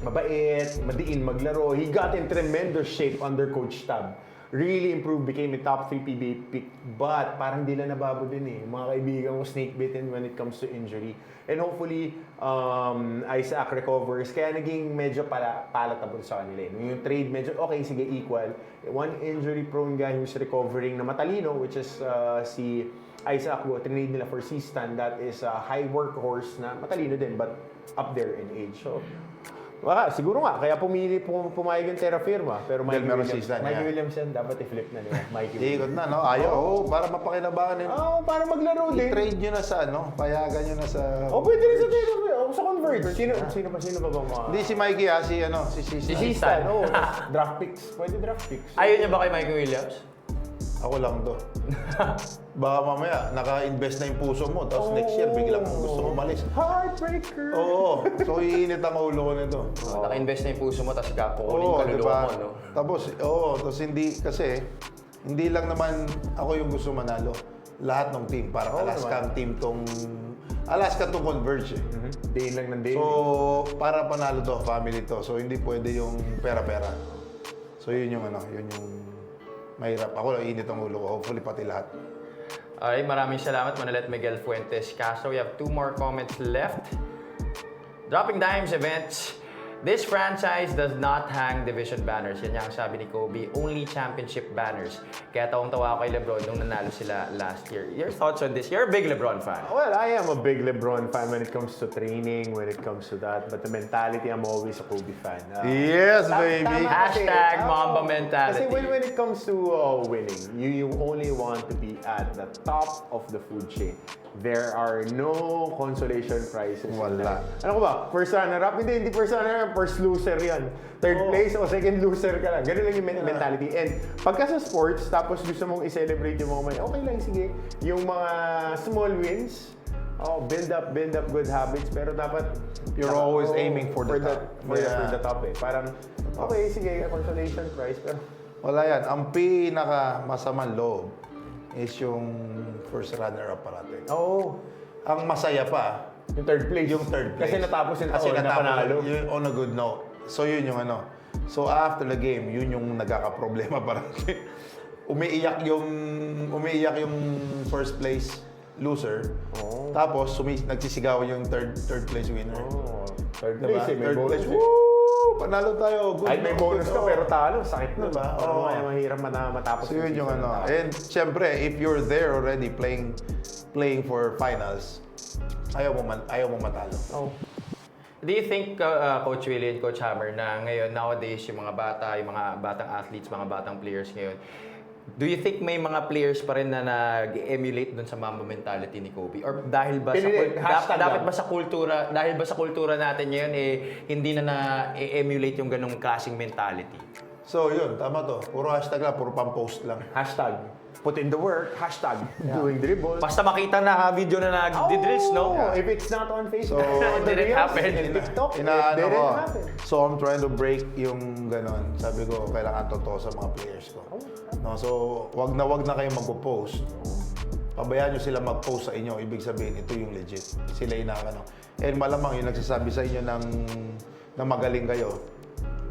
C: mabait, madiin maglaro. He got in tremendous shape under Coach Tab. Really improved, became a top 3 PBA pick, but parang di lang nababo din eh. Mga kaibigan ko snake bitten when it comes to injury. And hopefully, Isaac recovers. Kaya naging medyo palatable sa kanila eh. Yung trade medyo, okay, sige, equal. One injury prone guy who's recovering na matalino, which is si Isaac, trinade nila for C-Stan. That is a high workhorse na matalino din, but up there in age. So, siguro nga, kaya pumayag yung Terra Firma. Pero
B: Dahil meron si Stan,
C: Mikey
B: yeah.
C: Williams yan, dapat i-flip na nila.
B: Ikot na, no? Ayaw, para mapakinabangan nila.
C: Para maglaro din.
B: I-trade nyo na sa payagan nyo na sa...
C: Pwede rin sa Terra Firma. Sa Converge. Sino pa ba mga...
B: Hindi si Mikey si
C: Stan. Draft picks. Pwede draft picks.
A: Ayaw niya ba kay Michael Williams?
B: Ako lang to. Baka mamaya, naka-invest na yung puso mo, tapos next year, biglang gusto mo umalis.
C: Heartbreaker.
B: Oo. So, iinit ang ulo ko nito.
A: Naka-invest na yung puso mo, tapos kukunin kaluluwa mo, no?
B: Tapos hindi lang naman ako yung gusto manalo. Lahat ng team, parang Alaska team Alaska to Converge eh.
C: Day lang ng day.
B: So, para panalo to, family to. So, hindi pwede yung pera-pera. So, yun yung mahirap. Ako lang init ang ulo ko. Hopefully, pati lahat.
A: Alright, maraming salamat Manolet Miguel Fuentes Castro. We have 2 more comments left. Dropping Dimes Events. This franchise does not hang division banners. Yan yung sabi ni Kobe. Only championship banners. Kaya tawang-tawa ako kay LeBron nung nanalo sila last year. Your thoughts on this? You're a big LeBron fan.
C: Well, I am a big LeBron fan when it comes to training, when it comes to that. But the mentality, I'm always a Kobe fan.
B: Yes, baby!
A: Hashtag Mamba mentality.
C: Kasi when it comes to winning, you only want to be at the top of the food chain. There are no consolation prizes.
B: Wala.
C: Ano ko ba? First runner-up? Hindi first runner-up. First loser yan. Third place o second loser ka lang. Ganun lang yung mentality. And pagka sa sports, tapos gusto mong i-celebrate yung mga okay lang, sige. Yung mga small wins, build up good habits, pero dapat
B: You're always aiming for the top.
C: For the top eh. Parang, okay, sige, consolation prize, pero
B: Wala yan. Ang pinaka masamang loob is yung first runner-up parate. Ang masaya pa,
C: yung third place.
B: yung third place.
C: Kasi natapos yung
B: Kasi
C: taon na panalo.
B: yun on a good note. So yun yung ano. So after the game, yun yung nagkakaproblema parate. umiiyak yung first place loser. Tapos nagsisigaw yung third place winner.
C: Third
B: Diba?
C: place eh, may
B: Third
C: bonus.
B: place. Woo! Panalo tayo. Good
C: Ay, may
B: note,
C: bonus
B: good
C: ka,
B: note.
C: pero talo. Sakit na.
B: Diba?
C: Parang
B: Oo.
C: kaya mahirap matapos.
B: So yun yung ano. And syempre, if you're there already playing for finals, ayaw mo matalo.
A: Do you think, Coach Willie and Coach Hammer, na ngayon, nowadays, yung mga bata, yung mga batang athletes, mga batang players ngayon, do you think may mga players pa rin na nag-emulate dun sa Mamba mentality ni Kobe? Or dahil ba dapat ba sa kultura, dahil ba sa kultura natin ngayon hindi na na-emulate yung ganung klaseng mentality?
B: So yun, tama to. Puro hashtag lang, puro pang-post lang.
C: Hashtag, put in the work. Hashtag, doing dribble.
A: Basta makita na video na nag-drills, no?
C: If it's not on Facebook,
B: So,
C: on the
A: didn't
C: Reels,
A: happen.
C: in TikTok, it
B: Inaano
C: didn't
B: ko.
C: happen.
B: So I'm trying to break yung ganon. Sabi ko, kailangan totoo sa mga players ko. No, so wag na kayo magpo-post. Pabayaan nyo sila mag-post sa inyo. Ibig sabihin, ito yung legit. Sila inaano. And malamang yung nagsasabi sa inyo ng magaling kayo,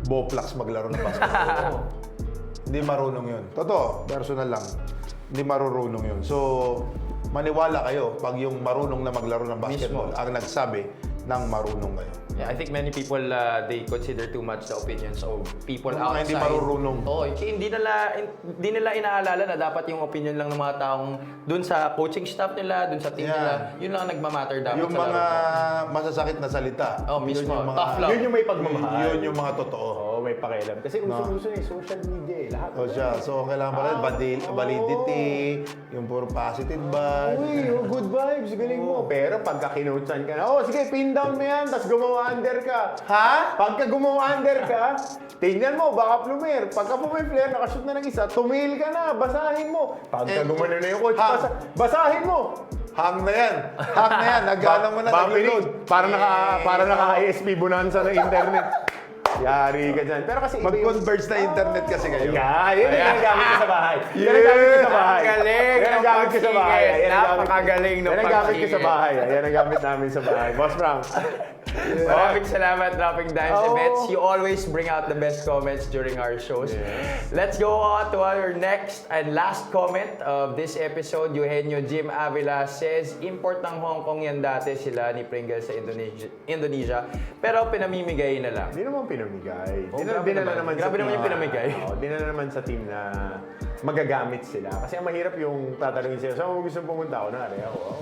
B: Boplax maglaro ng basketball. Hindi marunong yun. Totoo, personal lang. Hindi marunong yun. So, maniwala kayo pag yung marunong na maglaro ng basketball ang nagsabi ng marunong kayo.
A: Yeah, I think many people, they consider too much the opinions of people
B: Yung mga
A: outside.
B: hindi marurunong.
A: Oo, hindi nila inaalala na dapat yung opinion lang ng mga taong dun sa coaching staff nila, dun sa team
B: Yeah.
A: nila, yun lang ang nagmamatter dapat
B: Yung
A: sa
B: mga
A: laro.
B: masasakit na salita.
A: Oh, mismo.
B: Yun yung mga,
A: Tough love.
C: Yun yung may pagmamahal.
B: Yun yung mga totoo.
C: Oo, may pakialam. Kasi uso-uso na yung social media eh. Lahat.
B: O siya. So, kailangan pa rin validity, yung puro positive vibe.
C: Uy, good vibes, galing mo. Pero pagka kinutsan ka na, sige, pin down mo yan, tapos gumawa under ka.
B: Ha?
C: Pagka gumawa under ka, tingnan mo, baka plumer. Pagka pumiflare, nakashoot na ng isa, tumil ka na, basahin mo. Pagka gumano na yung coach, basahin mo.
B: Hang na yan. Hang na yan. Nagana mo na, nag-load.
C: Para naka-ISP bonanza ng internet. Yari ka dyan. Pero kasi
B: Mag-converge na internet kasi kayo.
C: Yan ang gamit ko sa bahay. Yan ang gamit ko sa bahay.
A: Galing
C: Yan ang
A: ng
C: gamit ko sa bahay.
A: pagsigit.
C: Yan ang gamit-
A: Napakagaling ng
C: Yan ang gamit ko sa
A: pagsigit.
C: bahay. Yan ang gamit namin sa bahay. Boss Frank.
A: Maraming salamat, Dropping Dimes
C: Oh.
A: Events. You always bring out the best comments during our shows. Let's go on to our next and last comment of this episode. Eugenio Jim Avila says, import ng Hong Kong yan dati sila ni Pringles sa Indonesia, pero pinamimigay na lang.
C: Hindi naman pinamigay.
A: grabe naman. Grabe naman yung pinamigay.
C: Dinala naman sa team na magagamit sila. Kasi ang mahirap yung tatanungin sila, saan mo gusto pumunta? Ako na,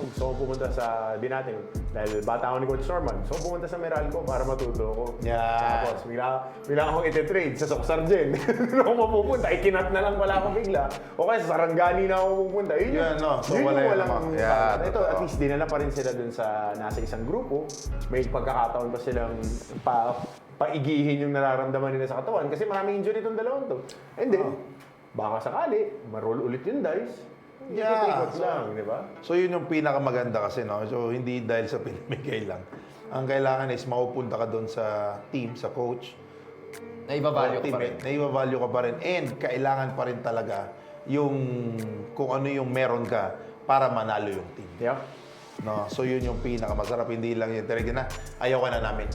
C: gusto ko pumunta sa, di natin, dahil bata ako ni Coach Norman, gusto ko pumunta sa Meralco para matuto ko.
B: Yeah.
C: Tapos, bigla akong ititrade sa Soksargen. Doon ako mapupunta, ikinat na lang pala ako bigla. O kaya sa Sarangani na ako pupunta. Yun
B: Yun, no? So,
C: yun
B: wala
C: yung
B: yun
C: walang
B: naman. Yeah,
C: ito,
B: totoo.
C: at least dinala pa rin sila dun sa nasa isang grupo. May pagkakataon pa silang paigihin yung nararamdaman nila sa katawan kasi maraming injury itong dalawang to. And then, baka sakali, maroll ulit yung dice.
B: Yeah.
C: Ikot-ikot lang, di ba?
B: So yun yung pinakamaganda kasi, no? So hindi dahil sa pinamigay lang. Ang kailangan is mapupunta ka doon sa team, sa coach,
A: Na iba-value ko pa rin.
B: teammate, na i-value ka pa rin. And kailangan pa rin talaga yung kung ano yung meron ka para manalo yung team.
C: Yeah.
B: No? So yun yung pinakamasarap. Hindi lang yung talaga na ayaw ka na namin.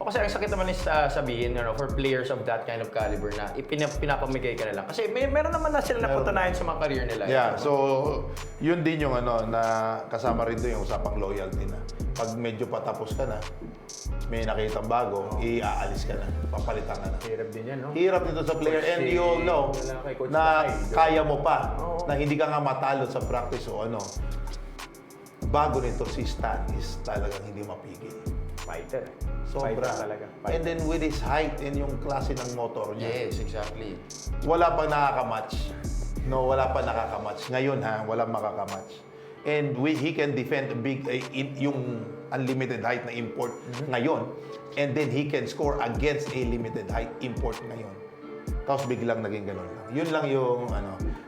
A: O kasi ang sakit naman is sabihin, for players of that kind of caliber na pinapamigay ka na lang. Kasi meron naman na sila napatunayan sa mga career nila.
B: Yeah, so yun din yung na kasama rin doon yung usapang loyalty na. Pag medyo patapos ka na, may nakitang bago, iaalis ka na, papalitan ka na.
C: Hirap din yan, no?
B: Hirap nito sa player and you all know
C: Kay Coach
B: na
C: Dai.
B: kaya mo pa,
C: Oo.
B: na hindi ka nga matalo sa practice o ano. Bago nito si Stan is talagang hindi mapigil.
C: Fighter.
B: Sobra.
C: Fighter talaga.
B: And then with his height and yung klase ng motor niya,
A: Yes, exactly.
B: wala pa nakakamatch. No, wala pa nakakamatch. Ngayon wala makakamatch. And he can defend yung unlimited height na import ngayon. And then he can score against a limited height import ngayon. Tapos biglang naging ganun lang. Yun lang yung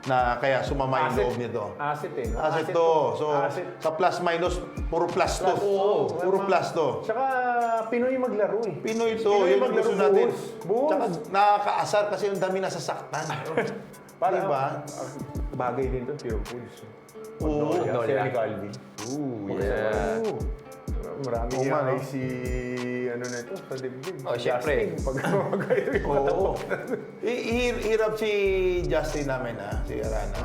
B: na kaya sumama yung loob nito.
C: Asset eh. No?
B: Asset to. So,
C: Asset.
B: sa plus minus, puro plus to.
C: Oo.
B: Puro plus to.
C: Tsaka Pinoy maglaro eh.
B: Pinoy to,
C: Pinoy
B: yun yung
C: maglaro,
B: gusto natin.
C: buhos.
B: Tsaka nakakaasar kasi yung dami nasasaktan.
C: Para,
B: diba?
C: Bagay din to, pure foods.
B: Oo.
C: Sila ni Calvin.
A: Yeah.
C: Marami
B: Oo,
C: yan
B: man,
C: ay
B: no?
C: si ano na ito, sa dibdib.
A: Oh, syempre.
C: Justin, pag magayo yung
B: Oo. Hirap si Justin namin, si Arana.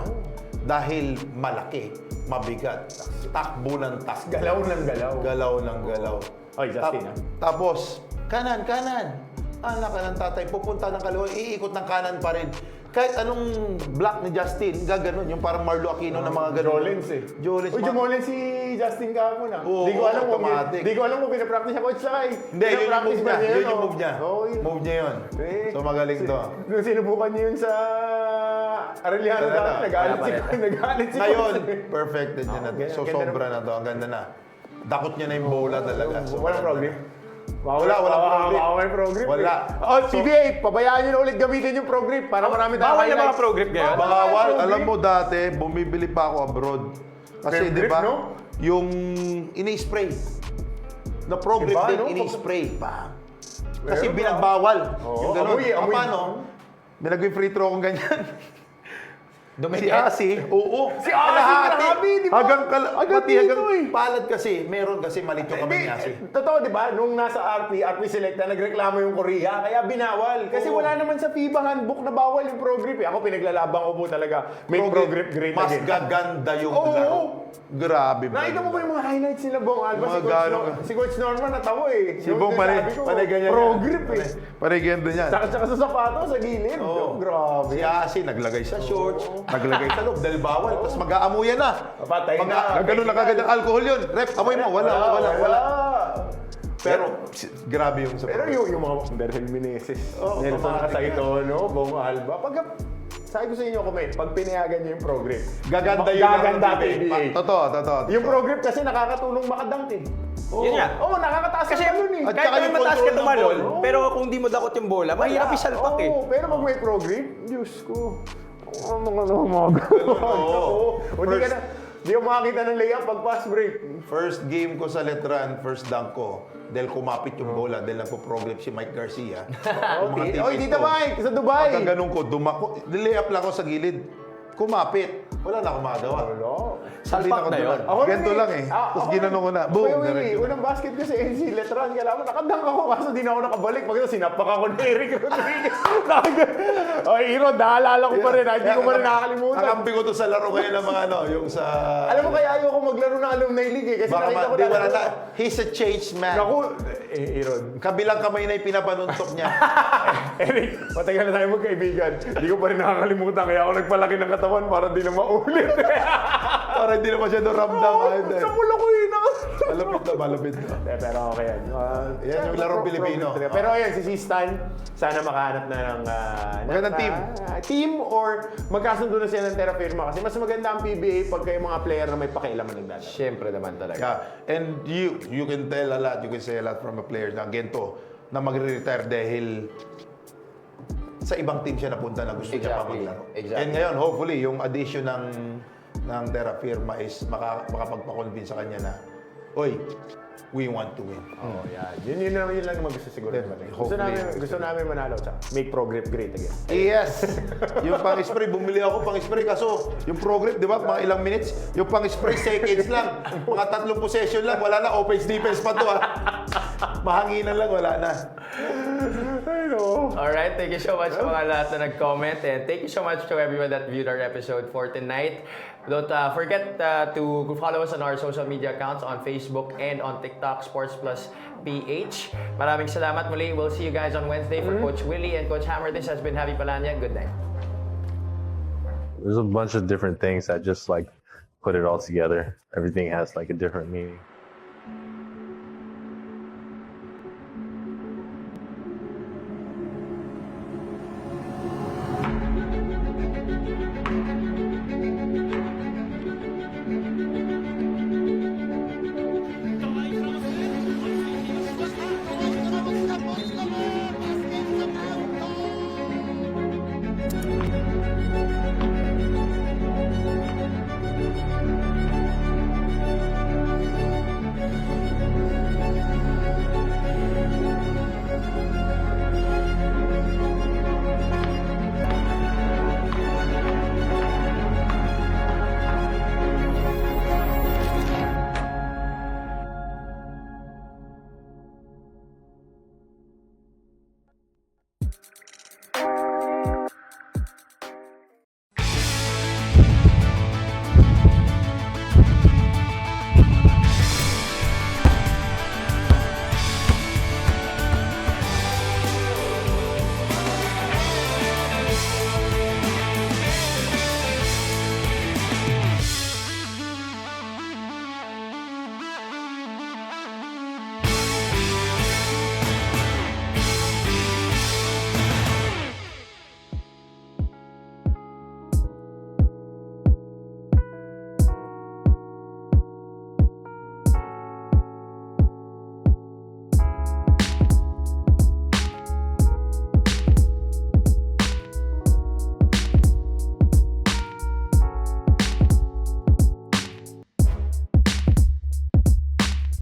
B: Dahil malaki, mabigat. Takbo ng takbo.
C: galaw ng galaw.
B: Galaw ng galaw.
C: Oy, Justin,
B: Tapos, kanan. Anak ka ng tatay, pupunta ng kaliwa, iikot ng kanan pa rin. Kahit anong block ni Justin, gaganon. Yung parang Marlo Aquino na mga ganon.
C: Jolens eh.
B: Jolens.
C: Uy, Jolens si Justin kahapon ah.
B: Oo,
C: Di ko alam kung
B: automatic.
C: di ko alam kung pinapractice siya coach Sakay.
B: Hindi, yun yung move niya. Yun yung
C: oh.
B: move niya.
C: Oo, yun.
B: Move niya yun.
C: Eh,
B: So magaling to.
C: Nung sinubukan niya yun sa Arellano
B: Wala
C: dati,
B: na.
C: nagalit si
B: Ngayon,
C: coach.
B: perfected niya na.
C: ganyan,
B: So
C: ganda
B: sobra na to. Ang ganda na. Dakot niya na yung bola talaga. So,
C: Walang problem.
B: Wala progrip.
C: May progrip.
B: Wala.
C: Oh, PBA, pabayaan nyo na ulit gamitin yung progrip para marami tayong
A: Bawal na
C: highlights.
A: mga progrip ngayon.
B: Bawal. Alam mo dati, bumibili pa ako abroad. Kasi
C: Fair
B: di
C: grip,
B: ba,
C: no?
B: yung ini-spray. Na progrip
C: Iba,
B: din,
C: no?
B: ini-spray pa. Kasi
C: Meron ba?
B: binagbawal.
C: Oo,
B: Yung ganun.
C: amoy.
B: Paano? May nag-free throw akong ganyan. Si
A: Dumikit.
B: Asi, oo.
C: Si Asi, grabe, di ba?
B: Hanggang
C: Hanggang
B: pati
C: dito
B: hanggang
C: eh.
B: palad kasi, meron kasi malit yung kami ni Asi.
C: Totoo, di ba? Nung nasa RP Selecta, nagreklamo yung Korea, kaya binawal. Kasi
B: Oo.
C: wala naman sa FIBA handbook na bawal yung pro grip. Ako pinaglalabang ko po talaga. Make pro grip great
B: Mas
C: again.
B: gaganda yung
C: Oo.
B: laro. Grabe ba?
C: Nakita mo ba yung mga highlights nila, Bong Alba?
B: Mga
C: Si Coach,
B: gano'n ka.
C: si Coach Norman natawa eh.
B: Si Bong panay ganyan.
C: Pro
B: yan.
C: grip eh.
B: Panay ganyan din yan.
C: Tsaka sa sapato, sa gilid.
B: Oo.
C: Oh, grabe.
B: Si Asi, naglagay sa shorts, naglagay sa loob, dahil bawal. Tapos mag-aamuyan na.
C: Patay na.
B: Ganun na kagad ang alcohol yun. Rep, amoy mo. Wala. Pero, grabe yung sa
C: Pero yung mga Derhel Meneses,
B: Oo,
C: Nelson
B: automatic
C: Casaitono, Bong Alba, sabi ko sa inyo, comment, pag pinayagan niyo yung pro grip,
B: Gaganda yun.
C: gaganda
B: ang
C: PBA.
B: Totoo.
C: Yung pro grip kasi nakakatulong makadunk eh.
A: Yun nga.
C: Oo, nakakataas
A: Kasi
C: ang talon eh.
B: At
A: kahit
B: saka
A: naman
B: yung
A: mataas ka
B: control ng
A: tumalon,
B: ball.
A: pero kung di mo dakot yung bola, mahirap isalpak eh.
C: Oo, pero pag may pro grip, Diyos ko, mga
B: Oo.
C: Hindi ka na, di ka makakita ng layup pag pass break.
B: First game ko sa Letran, first dunk ko, dahil kumapit yung bola, dahil nagpo-progrip si Mike Garcia. Yung mga
C: Oy,
B: teammates
C: dito
B: ko.
C: Mike, sa Dubai.
B: Pagka ganun ko, nilay-up lang ako sa gilid. Kumapit. Wala na akong magagawa.
C: Wala.
B: Sabi
A: Salpak na yun.
B: Ako ganito lang eh. Tapos ginanong ko na. Boom. diretso.
C: Unang basket ko sa NC Letran, kaya alam mo, nakadunk ako kaso di na ako nakabalik. Pag ito, sinapak ako ni Eric Rodriguez. Oy, Iro, naalala ko pa rin. Hindi ko pa rin nakakalimutan.
B: Nakampi ko to sa laro ngayon ng mga yung sa...
C: Alam mo kaya ayaw ko maglaro ng alumni league eh. Kasi
B: Baka
C: nakita ko
B: di wala
C: na.
B: na. He's a changed man.
C: Naku, Iro.
B: Kabilang kamay na yung pinapanuntok niya.
C: Eric, matagal na tayo magkaibigan. Hindi ko pa rin nakakalimutan. Kaya ako nagpalaki ng katawan para di na maulit.
B: Para hindi na masyado ramdam.
C: Sa mula ko yun.
B: Malapit na.
C: Pero okay yan.
B: Yan yung larong Pilipino.
C: Pero ayan, si Stan, sana makahanap na ng...
B: Magandang team.
C: Team or magkasundo na sila ng terra firma. Kasi mas maganda ang PBA pagka yung mga player na may pakialaman nagdadala.
A: Siyempre naman talaga.
B: Yeah. And you can tell a lot, you can say a lot from a player na ganito, na magre-retire dahil sa ibang team siya napunta na gusto niya pa
A: Exactly.
B: maglaro.
A: Exactly.
B: And ngayon, hopefully, yung addition ng Terra Firma is makapagpa-convince sa kanya na, oy, we want to win.
C: Oh, yeah. Yun lang naman gusto siguro naman.
B: Hopefully.
C: Gusto namin manalo. Tsaka make pro grip great again.
B: Yes! Yung pang-spray, bumili ako pang-spray kaso yung pro-grip, di ba, mga ilang minutes, yung pang-spray seconds lang, mga 3 possession lang, wala na, offense defense pa to Mahanginan lang, wala na.
C: I know.
A: Alright, thank you so much sa mga lahat na nag-comment, and thank you so much to everyone that viewed our episode for tonight. Don't forget to follow us on our social media accounts on Facebook and on TikTok, Sports Plus PH. Maraming salamat muli. We'll see you guys on Wednesday for Coach Willie and Coach Hammer. This has been Javi Palanya. Good night.
D: There's a bunch of different things that just like put it all together. Everything has like a different meaning.